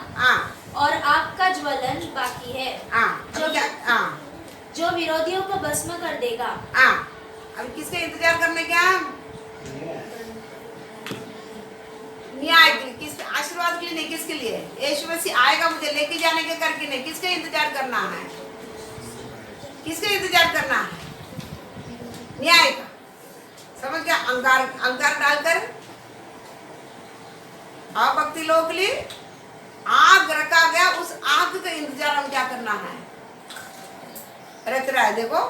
और आग का ज्वलन बाकी है, जो विरोधियों को भस्म कर देगा। अब किसका इंतजार करने क्या? न्याय के लिए, किस आशीर्वाद के लिए नहीं, किसके लिए? यीशु मसीह आएगा मुझे लेके जाने के करके नहीं, किसका इंतजार करना है? किसका इंतजार करना है? न्याय का। समझ गया? अंगार डालकर अभक्ति लोगों के लिए आग रखा गया, उस आग का इंतजार हम क्या करना है? रख रहा है। देखो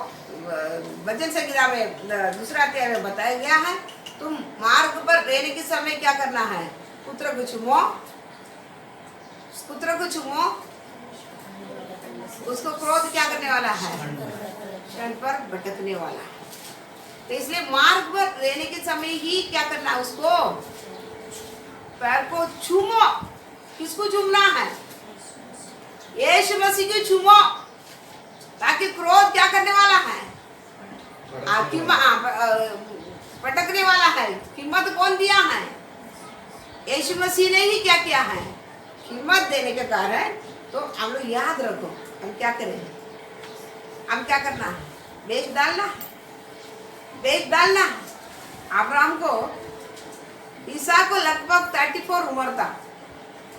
वचन संहिता में दूसरा अध्याय में बताया गया है, तुम मार्ग पर रहने के समय क्या करना है? पुत्र को चूमो, उसको क्रोध क्या करने वाला है? क्षण पर भटकने वाला है। तो इसलिए मार्ग पर रहने के समय ही क्या करना है? उसको पैर को चूमो। किसको चूमना है? यीशु मसीह को चूमो, ताकि क्रोध क्या करने वाला है? भटकने वाला है। कीमत कौन दिया है? यीशु मसीह ने ही क्या किया है? कीमत देने के कारण। तो हम लोग याद रखो, हम क्या करें? हम क्या करना है? बेच डालना है, बेच डालना है। अब्राहम को, ईसा को लगभग 34 उम्र था,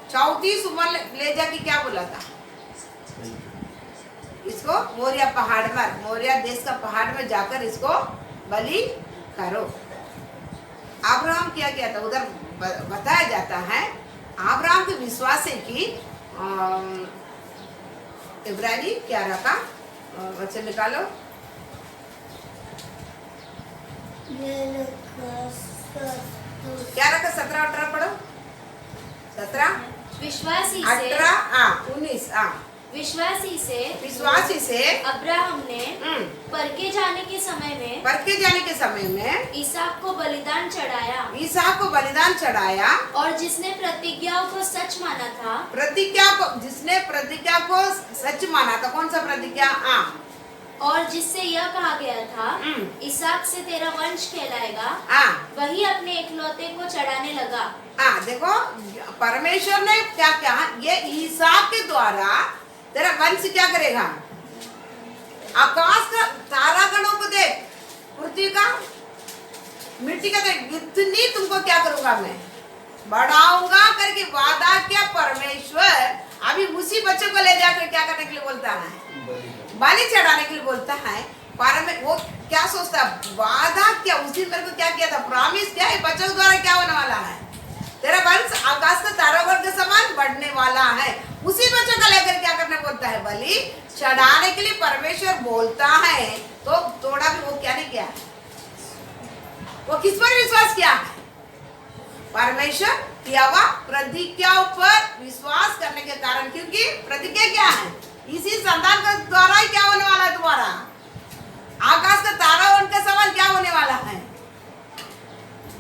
34 उम्र ले जाके क्या बोला था? इसको मोरिया पहाड़ में, मोरिया देश का पहाड़ में जाकर इसको बलि करो। अब्राहम क्या किया था? उधर बताया जाता है अब्राहम के विश्वास है कि इब्रानी 11 का वचन निकालो। 11 का 17-18 पढ़ो। 17 विश्वासी 18 19 विश्वासी से अब्राहम ने परखे जाने के समय में इसहाक को बलिदान चढ़ाया, और जिसने प्रतिज्ञाओं को सच माना था, जिसने प्रतिज्ञा को सच माना था। कौन सा प्रतिज्ञा? और जिससे यह कहा गया था, इसहाक से तेरा वंश कहलाएगा, वही अपने इकलौते को चढ़ाने लगा। देखो परमेश्वर ने क्या कहा? ये इसहाक के द्वारा तेरा वंश क्या करेगा? आकाश का तारागणों को देख, पृथ्वी का मिट्टी का देख, इतनी तुमको क्या करूंगा मैं? बढ़ाऊंगा करके वादा किया परमेश्वर। अभी उसी बच्चे को ले जाकर क्या करने के लिए बोलता है? बलि चढ़ाने के लिए बोलता है। वो क्या सोचता? वादा क्या उस दिन मेरे को क्या किया था? प्रॉमिस क्या है? बच्चों के द्वारा क्या होने वाला है? तेरा वंश आकाश का तारागण के समान बढ़ने वाला है। उसी बच्चों का लेकर क्या करने बोलता है? बलि चढ़ाने के लिए परमेश्वर बोलता है। तो थोड़ा भी वो क्या नहीं किया? वो किस पर विश्वास किया है? परमेश्वर किया हुआ प्रतिज्ञाओं पर विश्वास करने के कारण। क्योंकि प्रतिज्ञा क्या है? इसी संतान के द्वारा ही क्या होने वाला है? तुम्हारा आकाश का तारागण के समान क्या होने वाला है?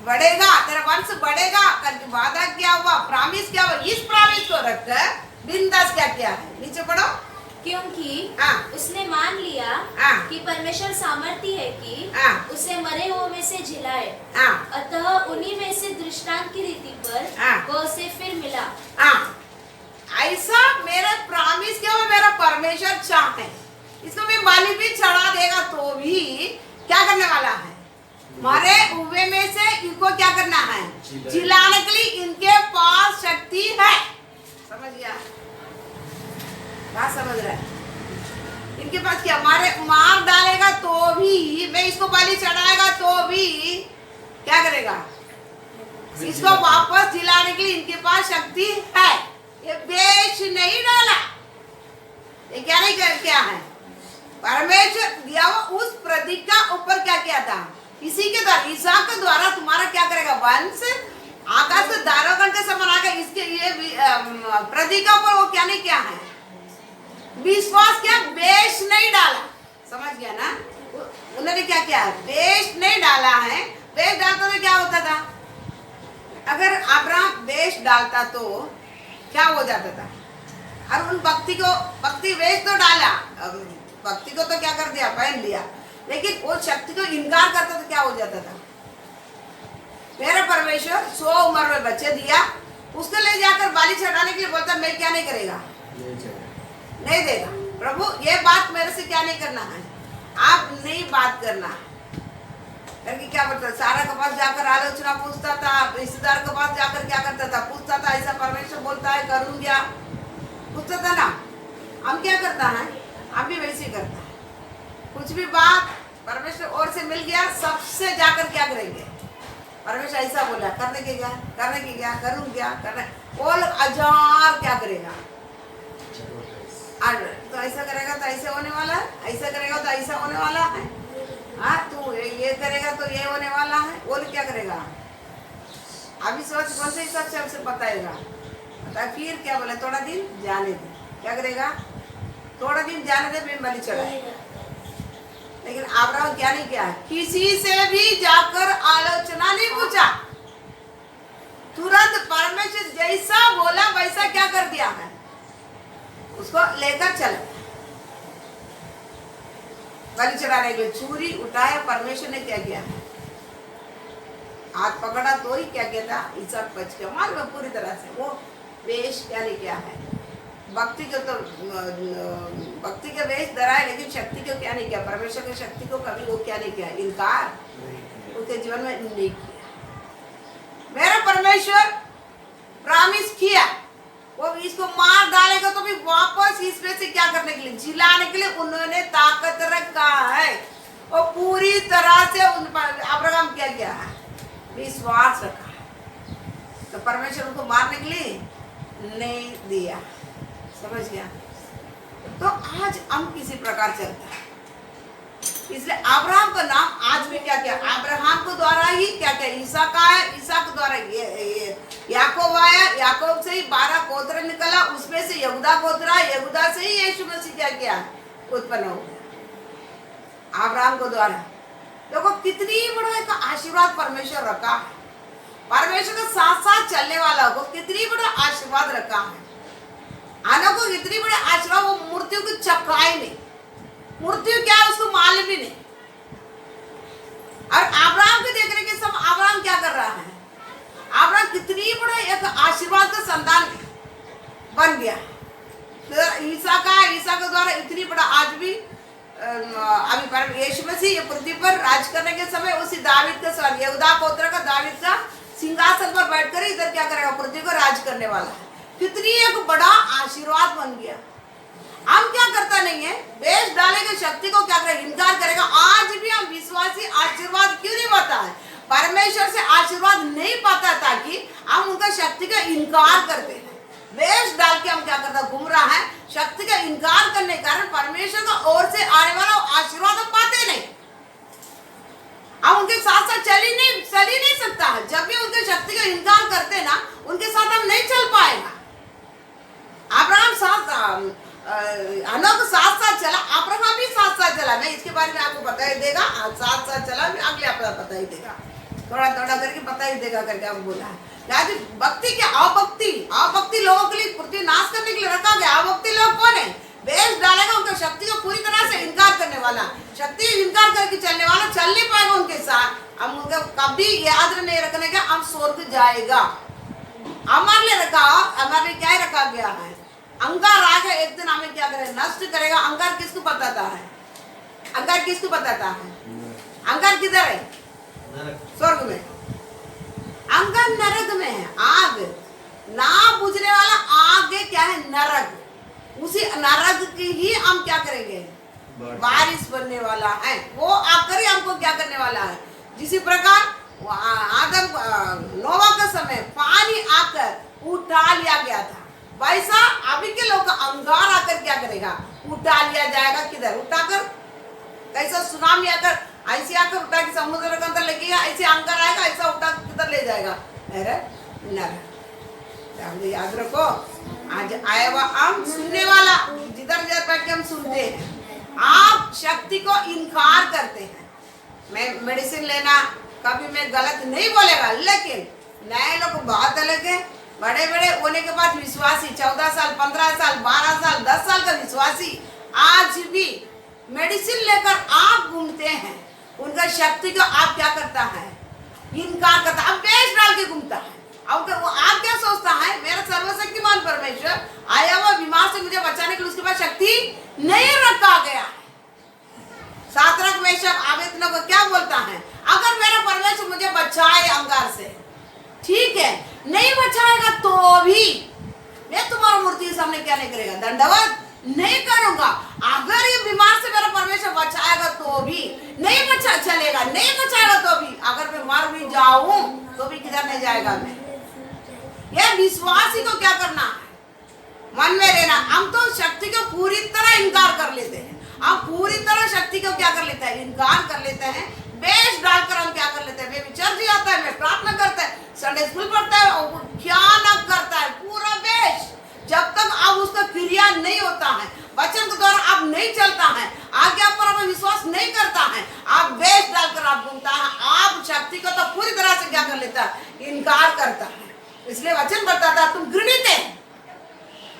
बढ़ेगा, तेरा वंश बढ़ेगा करके वादा किया हुआ, प्रॉमिस किया हुआ। इस प्रॉमिस को रखकर बिंदास क्या किया है? नीचे पढ़ो। क्योंकि उसने मान लिया कि परमेश्वर सामर्थी है कि उसे मरे हुए में से जिलाए, अतः उन्हीं में से दृष्टांत की रीति पर वो उसे फिर मिला। ऐसा मेरा प्रॉमिस क्या हुआ? मेरा परमेश्वर चाहे इसको मैं बलि भी चढ़ा देगा तो भी क्या करने वाला है? मरे हुए में से इनको क्या करना है? जिलाने के लिए इनके पास शक्ति है। समझ गया? बात समझ रहा है? इनके पास क्या? मार डालेगा तो भी, मैं इसको बलि चढ़ाएगा तो भी क्या करेगा? इसको वापस जिलाने के लिए इनके पास शक्ति है। ये बेच नहीं डाला। ये क्या नहीं कर क्या है? परमेश्वर दिया हुआ उस प्रतिज्ञा ऊपर क्या किया था? इसी के द्वारा, इसहाक के द्वारा तुम्हारा क्या करेगा? वंश आकाश के तारागण के समान आएगा। इसके ये प्रतिज्ञा पर वो क्या नहीं किया है? विश्वास क्या? बेच नहीं डाला। समझ गया ना? उन्होंने क्या किया? बेच नहीं डाला है। वेश डालता तो क्या होता था? अगर अब्राहम वेश डालता तो क्या हो जाता था? और उन भक्ति वेश तो डाला, भक्ति को तो क्या कर दिया, पहन लिया, लेकिन वो शक्ति को इनकार करता तो क्या हो जाता था? मेरा परमेश्वर 100 उम्र में बच्चे दिया, उसको ले जाकर बाली चढ़ाने के लिए बोलता मैं क्या नहीं करेगा, नहीं देगा। प्रभु ये बात मेरे से क्या नहीं करना है, आप नहीं बात करना। करके क्या बोलता, सारा के पास जाकर आलोचना पूछता था, रिश्तेदार के पास जाकर क्या करता था, पूछता था ऐसा परमेश्वर बोलता है करूँ क्या, पूछता था ना। हम क्या करता है, हम भी वैसे ही करता है। कुछ भी बात परमेश्वर और से मिल गया, सबसे जाकर क्या करेंगे, परमेश्वर ऐसा बोला करने की क्या, करूँ क्या, करने बोल 1000 क्या करेगा, तो ऐसा करेगा तो ऐसे होने वाला है, ऐसा करेगा तो ऐसा होने वाला है, हाँ तू ये करेगा तो ये होने वाला है, बोल क्या करेगा। अभी सोच कौन से हिसाब से हमसे बताएगा, फिर क्या बोले, थोड़ा दिन जाने दे, क्या करेगा, थोड़ा दिन जाने दे, फिर बलि चढ़ाएगा। लेकिन अब्राहम क्या नहीं किया, किसी से भी जाकर आलोचना नहीं पूछा, तुरंत परमेश्वर जैसा बोला वैसा क्या कर दिया है, उसको लेकर चला बलि चढ़ाने के लिए। चूरी उठाया, परमेश्वर ने क्या किया, हाथ पकड़ा तो ही क्या किया था, इसहाक बच गया। मालूम है पूरी तरह से वो वेश क्या नहीं किया है, भक्ति को तो भक्ति का वेश धरा है, लेकिन शक्ति को क्या नहीं किया, परमेश्वर की शक्ति को कभी वो क्या नहीं किया, इनकार उसके जीवन में नहीं किया। मेरा परमेश्वर प्रॉमिस किया वो इसको मार डालेगा तो भी वापस इसमें से क्या करने के लिए, जिलाने के लिए उन्होंने ताकत रखा है। और पूरी तरह से उन पर अब्राहम क्या किया है, विश्वास रखा है, तो परमेश्वर उनको मारने के लिए नहीं दिया। समझ गया? तो आज हम किसी प्रकार चलता है, इसलिए अब्राहम का नाम आज भी क्या किया, अब्राहम को द्वारा ही क्या किया, ईसाक आया, ईसाक द्वारा याकूब आया, याकूब से ही 12 गोत्र निकला, उसमें से यहूदा गोत्र, यहूदा से ही यीशु मसीह क्या किया, उत्पन्न हो गया अब्राहम को द्वारा। देखो कितनी बड़ा एक आशीर्वाद परमेश्वर रखा है, परमेश्वर के साथ साथ चलने वाला को कितनी बड़ा आशीर्वाद रखा है। आना को इतनी बड़े आशीर्वाद, वो मूर्तियों को चपकाए नहीं, मूर्ति क्या है उसको मालूम भी नहीं। और अब्राहम को देखने के समय अब्राहम क्या कर रहा है, अब्राहम कितनी बड़ा एक आशीर्वाद का संतान बन गया। ईसाक के द्वारा इतनी बड़ा आज भी अभी यीशु मसीह ये पृथ्वी पर राज करने के समय उसी दावीद का सवाल, यहूदा गोत्र का दावीद का सिंहासन पर बैठकर इधर क्या करेगा, पृथ्वी को राज करने वाला है। कितनी एक बड़ा आशीर्वाद बन गया। हम क्या करता नहीं है, वेश डालेगा, शक्ति को क्या करेगा, इनकार करेगा। आज भी हम विश्वासी आशीर्वाद क्यों नहीं पाता है, परमेश्वर से आशीर्वाद नहीं पाता, ताकि हम उनका शक्ति का इनकार करते हैं। वेश डाल के हम क्या करता, घूम रहा है, शक्ति का इनकार करने के कारण परमेश्वर का ओर से आने वाला आशीर्वाद हम पाते नहीं। हम उनके साथ साथ चल ही नहीं सकता है। जब भी उनके शक्ति का इनकार करते ना, उनके साथ हम नहीं चल पाएगा। अब्राहम हनोक साथ चला, अब्राहम भी साथ चला। मैं इसके बारे में आपको बता ही देगा, साथ चला, अगले आपको बता ही देगा, थोड़ा थोड़ा करके बता ही देगा करके आप बोला है। भक्ति क्या, अभक्ति लोगों के लिए पृथ्वी नाश करने के लिए रखा गया। अभक्ति लोग कौन है, वेश डालेगा, उनका शक्ति को पूरी तरह से इनकार करने वाला, शक्ति इनकार करके चलने वाला चल नहीं पाएगा उनके साथ। हम उनका कभी याद नहीं रखने का, हम स्वर्ग जाएगा। हमारे लिए रखा, हमारे लिए क्या रखा गया है, अंगार आके एक दिन हमें क्या करेगा, नष्ट करेगा। अंगार किसको बताता है, अंगार किसको बताता है, अंगार किधर है, स्वर्ग में। अंगार नरक में है, आग ना बुझने वाला आग क्या है, नरक। उसी नरक की ही हम क्या करेंगे, बारिश बनने वाला है, वो आकर ही हमको क्या करने वाला है। जिसी प्रकार आदम नोवा के समय पानी आकर उठा लिया गया था, वैसा अभी के लोग का अंगार आकर क्या करेगा, उठा लिया जाएगा। किधर उठाकर, कैसा सुनामी आकर ऐसे आकर उठा के समुद्र के अंदर लगेगा, ऐसे अंगार आएगा, ऐसा उठा किधर ले जाएगा, अरे नरक। याद रखो, आज आया हुआ हम सुनने वाला, जिधर जिधर बैठ के हम सुनते हैं, आप शक्ति को इनकार करते हैं। मैं मेडिसिन लेना, कभी मैं गलत नहीं बोलेगा, लेकिन नए लोग बहुत अलग है। बड़े बड़े होने के बाद विश्वासी 14 साल 15 साल 12 साल 10 साल का विश्वासी आज भी मेडिसिन लेकर आप घूमते हैं, उनका शक्ति को आप क्या करता है, इनकार करता है, आप बेच डाल के घूमता है। अब वो आप क्या सोचता है, मेरा सर्वशक्तिमान परमेश्वर आया हुआ बीमार से मुझे बचाने के लिए उसके पास शक्ति नहीं रखा गया। सातरक मेशक आबेदनो को क्या बोलता है, अगर मेरा परमेश्वर मुझे बचाए अंगार से, ठीक है, नहीं बचाएगा तो भी मैं तुम्हारा मूर्ति के सामने क्या नहीं करेगा, दंडवत नहीं करूंगा। अगर ये बीमार से मेरा परमेश्वर बचाएगा तो भी नहीं बचा चलेगा, नहीं बचाएगा तो भी, अगर मैं मर भी जाऊं तो भी किधर नहीं जाएगा। मैं ये विश्वासी को क्या करना है, मन में रहना। हम तो शक्ति को पूरी तरह इनकार कर लेते हैं, हम पूरी तरह शक्ति को क्या कर लेते हैं, इनकार कर लेते हैं। बेच डालकर हम क्या कर लेते हैं, मैं चर्च जाता है, मैं प्रार्थना करता है, संडे स्कूल पढ़ता है, क्या ना करता है, पूरा बेच। जब तक आप उसका क्रिया नहीं होता है, वचन के द्वारा आप नहीं चलता है, आज्ञा पर आप विश्वास नहीं करता है, आप बेच डालकर आप घूमता है, आप शक्ति को तो पूरी तरह से क्या कर लेता है, इनकार करता है। इसलिए वचन बताता है तुम घृणित है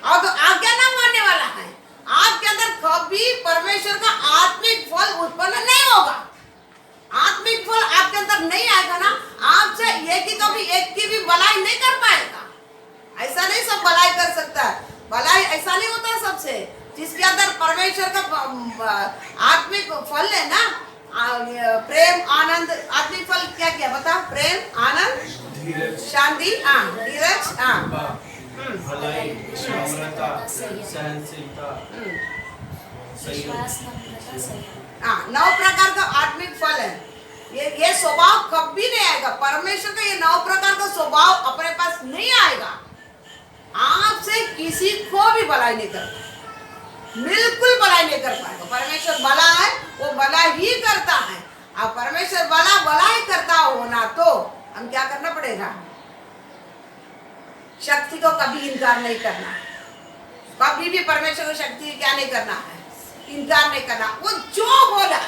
और तो आज्ञा ना मानने वाला है। आपके अंदर कभी परमेश्वर का आत्मिक फल उत्पन्न नहीं होगा। आत्मिक फल आपके अंदर नहीं आएगा ना, आपसे एक की भी भलाई नहीं कर पाएगा। ऐसा नहीं सब भलाई कर सकता है, भलाई ऐसा नहीं होता सबसे। जिसके अंदर परमेश्वर का आत्मिक फल है ना, प्रेम आनंद, आत्मिक फल क्या क्या बता, प्रेम आनंद शांति धीरज भलाई नम्रता सहनशीलता संयम, 9 प्रकार का आत्मिक फल है। ये स्वभाव कभी नहीं आएगा, परमेश्वर का ये 9 प्रकार का स्वभाव अपने पास नहीं आएगा। आपसे किसी को भी भलाई नहीं कर, बिल्कुल भलाई नहीं कर पाएगा। परमेश्वर भला है, वो भला ही करता है। अब परमेश्वर भला ही करता होना तो हम क्या करना पड़ेगा, शक्ति को कभी इनकार नहीं करना, कभी भी परमेश्वर की शक्ति क्या नहीं करना है, इनकार नहीं करना। वो जो बोला,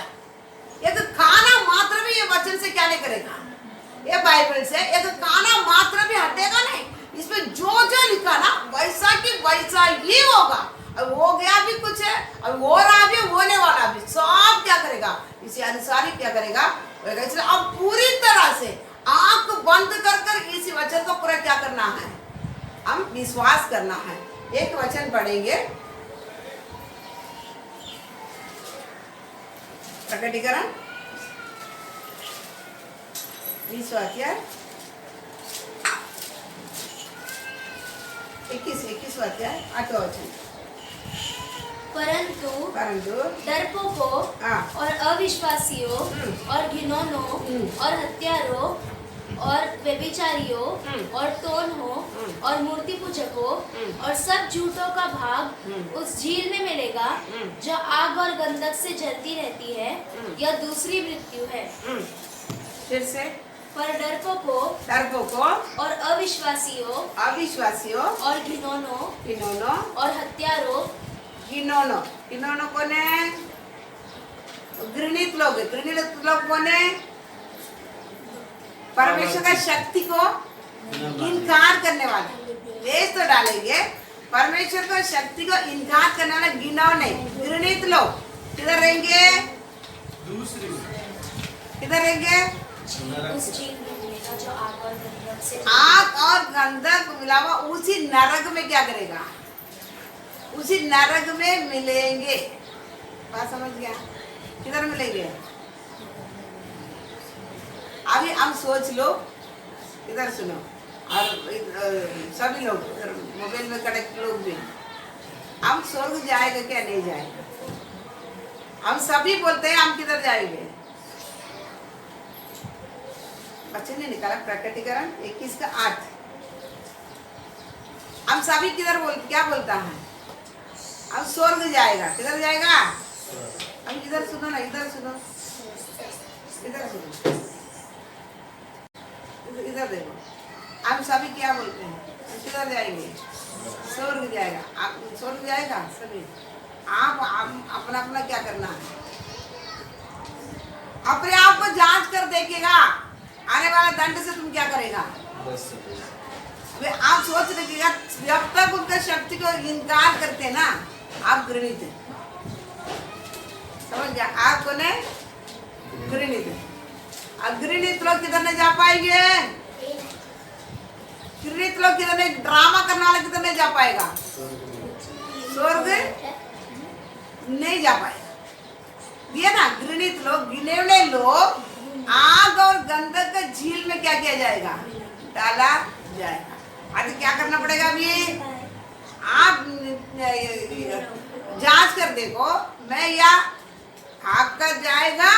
एक खाना मात्र भी ये वचन से क्या नहीं करेगा, ये बाइबल से एक खाना मात्र भी हटेगा नहीं। इसमें जो जो लिखा ना वैसा की वैसा ही होगा। अब हो गया भी कुछ है, अब हो रहा भी, होने वाला भी, सब क्या करेगा, इसी अनुसार ही क्या करेगा। इसलिए अब पूरी तरह से आंख बंद कर इसी वचन को पूरा क्या करना है, हम विश्वास करना है। एक वचन पढ़ेंगे, प्रकटीकरण 20 अध्याय 21 अध्याय 8वां वचन। परंतु डरपोकों और अविश्वासियों और घिनौनों और हत्यारों और व्यभिचारियों और टोनहों और मूर्ति पूजकों और सब झूठों का भाग उस झील में मिलेगा जो आग और गंधक से जलती रहती है। यह दूसरी मृत्यु है। फिर से, पर डरपोकों और अविश्वासियों और घिनौनों और हत्यारों, घिनौनों कौन है, घृणित लोग कौन है, परमेश्वर का शक्ति को इनकार करने वाले। देश तो डालेंगे, परमेश्वर को शक्ति को इनकार करने वाले घिनौने घृणित लोग किधर रहेंगे, किधर रहेंगे, उस झील में मिलेगा जो आग और गंधक से आग और गंधक मिला हुआ उसी नरक में क्या करेगा, उसी नरक में मिलेंगे। बात समझ गया, किधर मिलेंगे। अभी हम सोच लो, इधर सुनो, और सभी लोग मोबाइल में कनेक्ट लोग भी, हम स्वर्ग जाएगा क्या नहीं जाएगा, हम सभी बोलते हैं हम किधर जाएंगे। बच्चे ने निकाला प्रकटीकरण 21 का 8। हम सभी किधर क्या बोलता है, हम स्वर्ग जाएगा, किधर जाएगा। हम इधर सुनो ना, इधर सुनो, इधर देखो, हम सभी क्या बोलते हैं, हम किधर जाएंगे, स्वर्ग जाएगा। आप स्वर्ग जाएगा सभी। आप अपना अपना क्या करना है, अपने आप को जांच कर देखेगा आने वाला दंड से तुम क्या करेगा? बस वे आप सोच रखिएगा, जब तक उनका शक्ति को इनकार करते हैं ना, आप घृणित हैं। समझ गया? आप कौन है? घृणित है। अघृणित लोग किधर नहीं जा पाएंगे? घृणित लोग किधर नहीं, ड्रामा करने वाला किधर नहीं जा पाएगा? स्वर्ग नहीं जा पाएगा। ये ना घृणित लोग, गिने हुए लोग आग और गंधक के झील में क्या किया जाएगा? डाला जाएगा। आज क्या करना पड़ेगा? अभी आप जांच कर देखो, मैं या आपका जाएगा,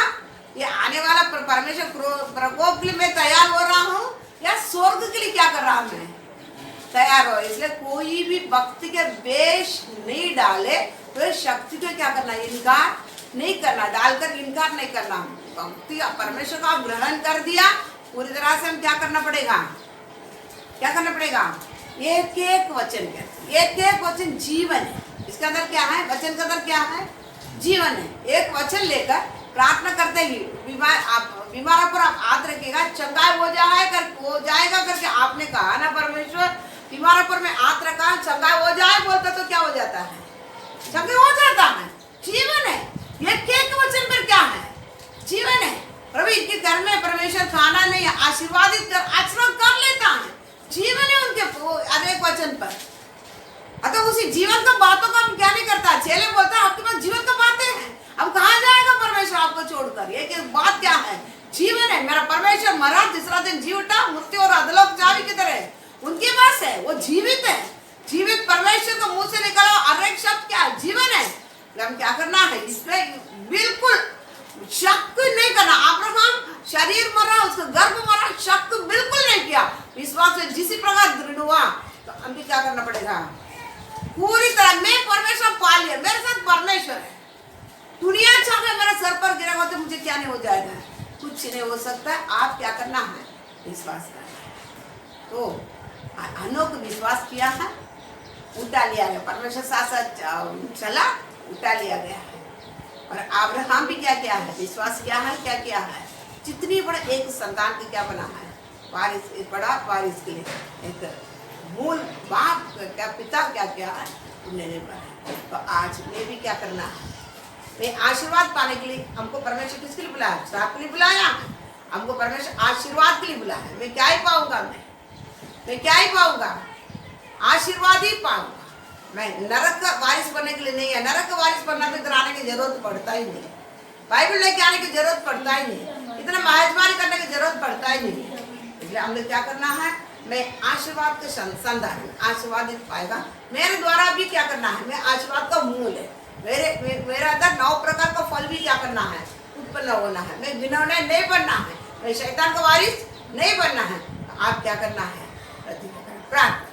ये आने वाला परमेश्वर प्रकोप के लिए मैं तैयार हो रहा हूँ, या स्वर्ग के लिए क्या कर रहा हूँ? मैं तैयार हो। इसलिए कोई भी भक्ति के वेश नहीं डाले तो शक्ति को क्या करना? इनकार नहीं करना, डालकर इनकार नहीं करना। भक्ति परमेश्वर को आप ग्रहण कर दिया, पूरी तरह से हम क्या करना पड़ेगा? क्या करना पड़ेगा? एक एक वचन कहते, एक एक वचन जीवन है। इसके अंदर क्या है? वचन के अंदर क्या है? जीवन है। एक वचन लेकर प्रार्थना करते ही बीमारों पर आप हाथ रखिएगा, चंगाई हो जाएगा करके आपने कहा ना, परमेश्वर बीमारों पर मैं हाथ रखा, चंगाई हो जाए बोलता तो क्या हो जाता है? चंगाई हो जाता है। जीवन है। एक एक वचन पर क्या है? जीवन है। प्रभु इनके घर में परमेश्वर खाना नहीं आशीर्वादित कर आचरण कर लेता है, जीवन है उनके अनेक वचन पर। अतः उसी जीवन का बातों का हम क्या नहीं करता? चेले बोलता है आपके पास जीवन का बातें हैं, अब कहाँ जाएगा परमेश्वर आपको छोड़कर? एक बात क्या है? जीवन है। मेरा परमेश्वर मरा, तीसरा दिन जी उठा, मृत्यु और अधलोक चाबी किधर है? उनके पास है। वो जीवित है। जीवित परमेश्वर को मुंह से निकाला और एक शब्द क्या है? जीवन है। हम क्या करना है? इसमें बिल्कुल शक नहीं करना। अब्राहम शरीर मरा, उसका गर्भ मरा, शक बिल्कुल नहीं किया, विश्वास से जिस प्रकार दृढ़ हुआ। तो हम भी क्या करना पड़ेगा? पूरी तरह मैं परमेश्वर पा लिया, मेरे साथ परमेश्वर है। दुनिया चाहे मेरे सर पर गिरा हो तो मुझे क्या नहीं हो जाएगा? कुछ नहीं हो सकता। आप क्या करना है? विश्वास करना। तो हनोक विश्वास किया है, उठा लिया गया। परमेश्वर साथ साथ चला, उठा लिया गया है। और अब्राहम भी क्या किया है? विश्वास किया है। क्या किया है? जितनी बड़ा एक संतान के क्या बना है? वारिस, बड़ा वारिस के लिए एक मूल बाप क्या, पिता क्या किया है? उन्होंने बना। तो आज मैं भी क्या करना है? मैं आशीर्वाद पाने के लिए हमको परमेश्वर किसके लिए बुलाया? श्राप के लिए बुलाया? हमको परमेश्वर आशीर्वाद के लिए बुलाया। मैं क्या ही पाऊंगा? मैं क्या ही पाऊंगा? आशीर्वाद ही पाऊंगा। मैं नरक का वारिस बनने के लिए नहीं है। नरक का वारिस बनना तो इधर आने की जरूरत पड़ता ही नहीं, बाइबल लेके आने की जरूरत पड़ता ही नहीं, इतना मेहजबानी करने की जरूरत पड़ता ही नहीं। इसलिए हमने क्या करना है? मैं आशीर्वाद के संधान में आशीर्वाद पाएगा। मेरे द्वारा भी क्या करना है? मैं आशीर्वाद का मूल है। मेरे अंदर 9 प्रकार का फल भी क्या करना है? उत्पन्न होना है। मैं घिनौने नहीं बनना है, मैं शैतान का वारिस नहीं बनना है। आप क्या करना है? प्रार्थना।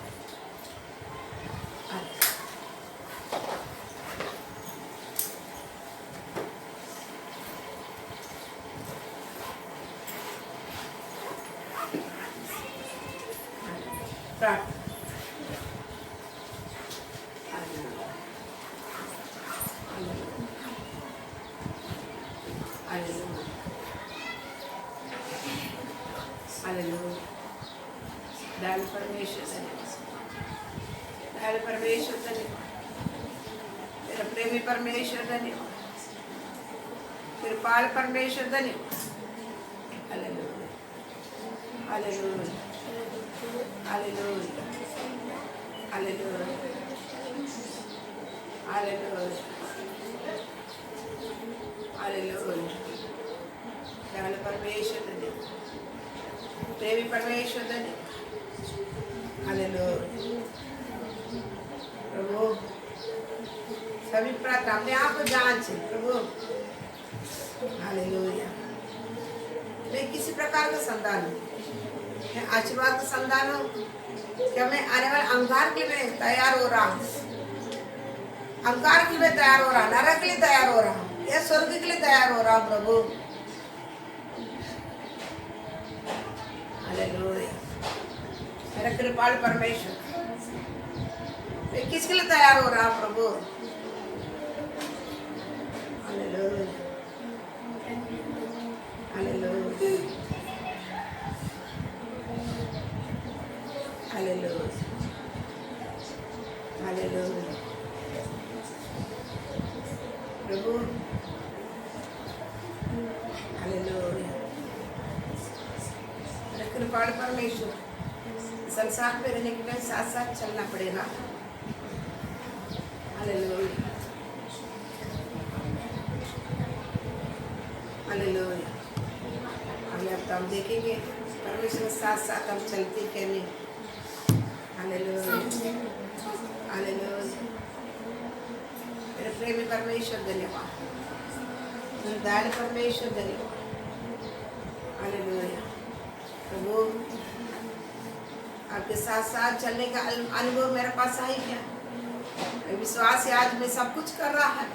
परमेश्वर धन्यवाद, तेरा प्रेमी परमेश्वर धन्यवाद, कृपाल परमेश्वर धन्यवाद। Hallelujah, hallelujah, hallelujah, hallelujah, hallelujah, hallelujah. दयालु परमेश्वर धन्यवाद, प्रेमी परमेश्वर धन्यवाद। हालेलुया। प्रभु सभी प्रार्थना अपने आप को जांचे प्रभु। हालेलुया। मैं किसी प्रकार का संतान हूँ, मैं आशीर्वाद का संतान हूँ। क्या मैं आने वाले अंगार के लिए तैयार हो रहा हूँ? अंगार के लिए तैयार हो रहा, नरक के लिए तैयार हो रहा हूँ, या स्वर्ग के लिए तैयार हो रहा हूँ प्रभु? हालेलुया। मेरा कृपाल परमेश्वर, मैं किसके लिए तैयार हो रहा हूँ प्रभु? Hallelujah, hallelujah, hallelujah. मेरे कृपाल परमेश्वर, संसार में रहने के लिए साथ साथ चलना पड़ेगा। Hallelujah, hallelujah. अगले हफ्ता हम देखेंगे परमेश्वर के साथ साथ हम चलते क्या नहीं। Hallelujah, hallelujah. मेरे प्रेमी परमेश्वर धन्यवाद, मेरे दयालु परमेश्वर धन्यवाद। हालेलुया। प्रभु आपके साथ साथ चलने का अनुभव मेरे पास आई क्या? विश्वास है आज मैं सब कुछ कर रहा है,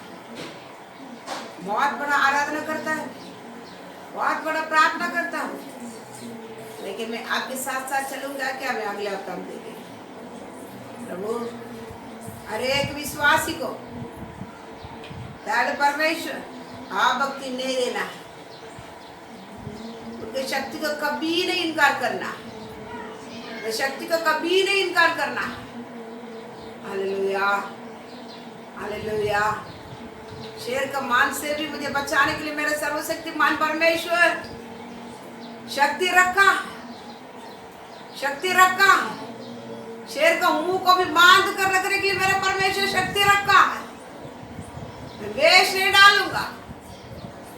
बहुत बड़ा आराधना करता है, बहुत बड़ा प्रार्थना करता हूँ, लेकिन मैं आपके साथ साथ चलूंगा क्या? मैं अगले हफ्ता हम देखेंगे। प्रभु हर एक विश्वासी को दयालु परमेश्वर आप भक्ति नहीं देना है, उनकी शक्ति को कभी नहीं इनकार करना, शक्ति को कभी नहीं इनकार करना। Hallelujah, hallelujah. शेर का मान से भी मुझे बचाने के लिए मेरे सर्वशक्तिमान परमेश्वर शक्ति रखा, शक्ति रखा। शेर का मुंह को भी बांध कर रखने के लिए मेरे परमेश्वर शक्ति रखा है। मैं वेश नहीं डालूंगा,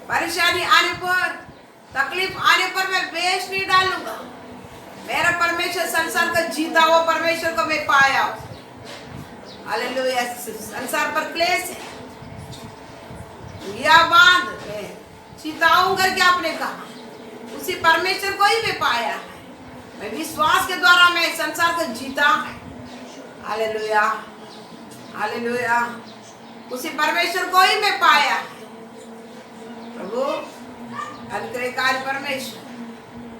परेशानी आने पर, तकलीफ आने पर मैं वेश नहीं डालूंगा। मेरा परमेश्वर संसार का जीता हुआ परमेश्वर को मैं पाया। हालेलुया। संसार पर क्लेश है, या बांध मैं चिताऊं करके आपने कहा, उसी परमेश्वर को ही मैं पाया है। मैं विश्वास के द्वारा मैं संसार को जीता है। Hallelujah, hallelujah. उसी परमेश्वर को ही मैं पाया है। प्रभु अनुग्रहकारी परमेश्वर,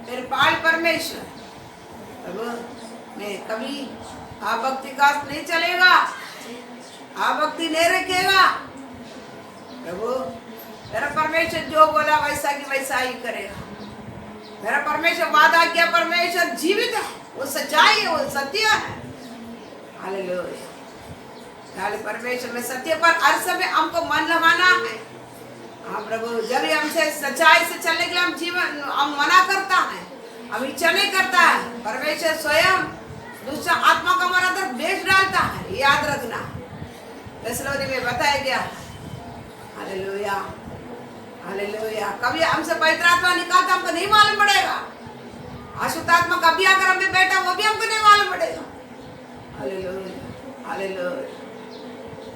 तेरे पाल परमेश्वर, प्रभु मैं कभी आप भक्ति का नहीं चलेगा, आप भक्ति नहीं रखेगा। प्रभु मेरा परमेश्वर जो बोला वैसा की वैसा ही करेगा। मेरा परमेश्वर वादा किया, परमेश्वर जीवित है, वो सच्चाई है, वो सत्य है। हालेलुया। परमेश्वर में सत्य पर हर समय हमको मन लगाना है। हाँ प्रभु, जब हमसे सच्चाई से चलने के लिए हम जीवन हम मना करता है, हम इच्छा नहीं करता है, परमेश्वर स्वयं दूसरा आत्मा का हमारा अंदर भेज डालता है। याद रखना, थेसलोनी में बताया गया। Hallelujah, hallelujah. कभी हमसे पवित्र आत्मा निकालता हमको नहीं मालूम पड़ेगा, अशुद्ध आत्मा कभी अगर हम में बैठा वो भी हमको नहीं मालूम पड़ेगा। Hallelujah, hallelujah,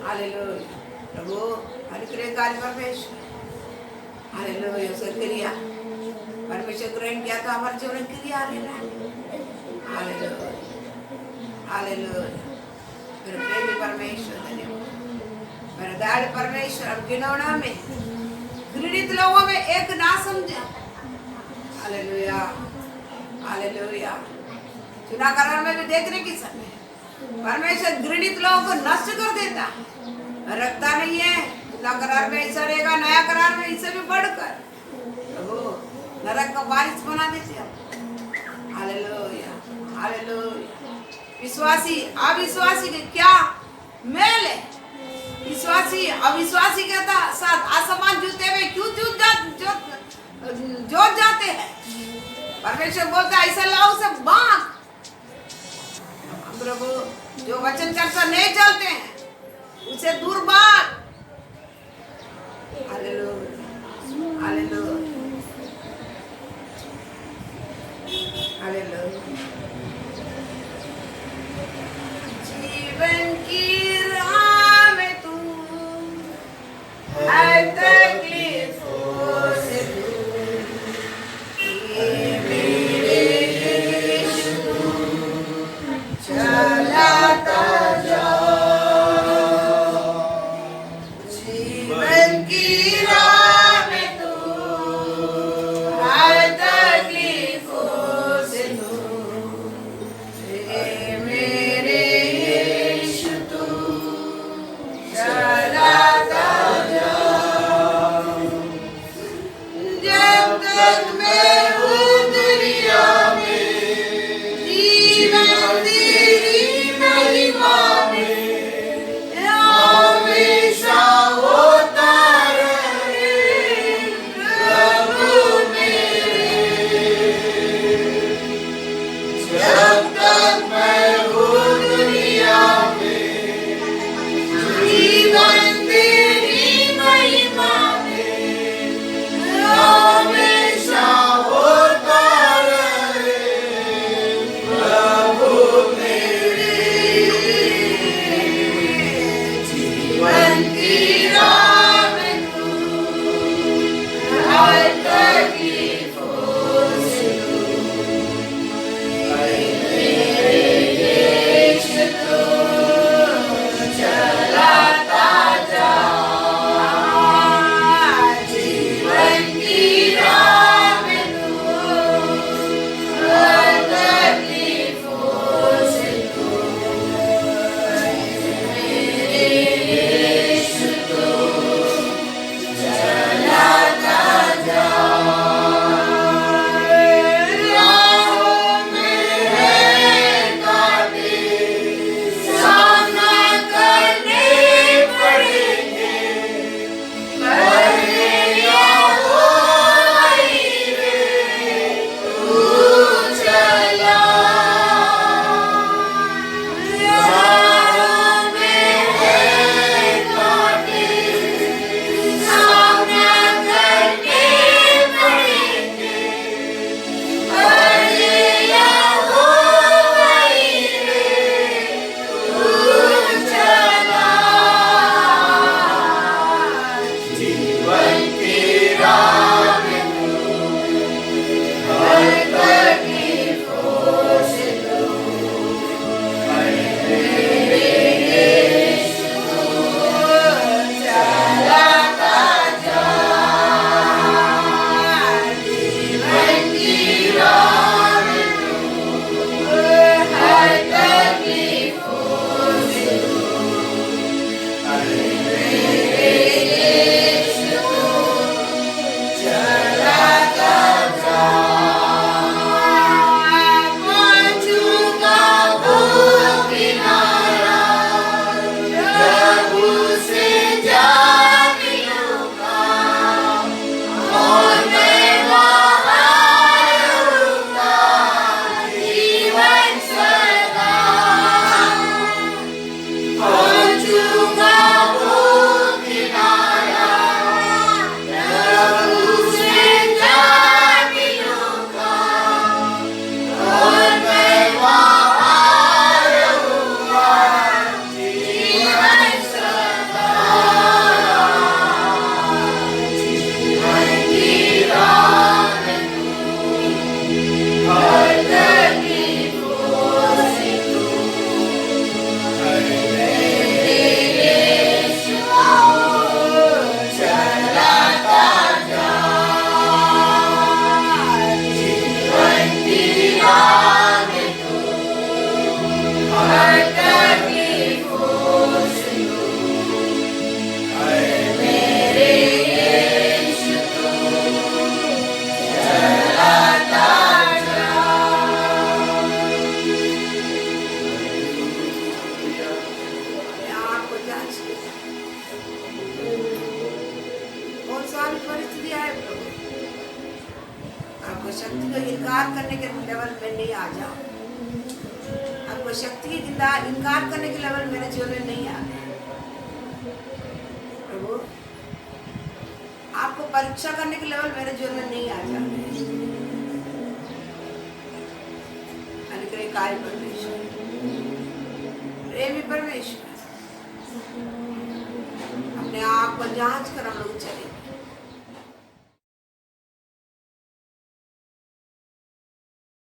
hallelujah. प्रभु अनुग्रहकारी परमेश्वर, हालेलुया। उसका क्रिया परमेश्वर ग्रहण किया तो हमारे जीवन क्रिया लेना। Hallelujah, hallelujah. मेरे प्रेमी परमेश्वर धन्यवाद, मेरे दयालु परमेश्वर। अब घिनौना में घृणित लोगों में एक ना समझा। Hallelujah, hallelujah. चुनाव करार में भी देखने की समय परमेश्वर घृणित लोगों को नष्ट कर देता, रखता नहीं है। चुनाव करार में ऐसा रहेगा, नया करार में इससे भी बढ़कर प्रभु नरक का बारिश बना देते हैं। Hallelujah, hallelujah. विश्वासी अविश्वासी के क्या मेल है? विश्वासी अविश्वासी के साथ असमान जूते में क्यों जोत जाते हैं? परमेश्वर बोलता है ऐसा लाओ से बांध। प्रभु जो वचन के अनुसार नहीं चलते हैं उसे दूर भाग। Hallelujah, hallelujah, hallelujah. जीवन की राह में तू हर तकलीफों से दूर, ये मेरे यीशु चलाता जा। जीवन की राह में तू हर तकलीफों से दूर, ये मेरे यीशु तू चलाता जा। जब तक मैं हूँ दुनिया में, जीवन तेरी महिमा में हमेशा होता रहेगा। कौन सी परिस्थिति है प्रभु, आपको शक्ति को इनकार करने के लेवल में नहीं आ जाओ, आपको शक्ति की इनकार करने के लेवल मेरे जीवन में नहीं आना प्रभु, आपको परीक्षा करने के लेवल मेरे जीवन में नहीं आ जाए। अनुग्रहकारी परमेश्वर, प्रेमी परमेश्वर, अपने आप को जांच कर हम लोग चले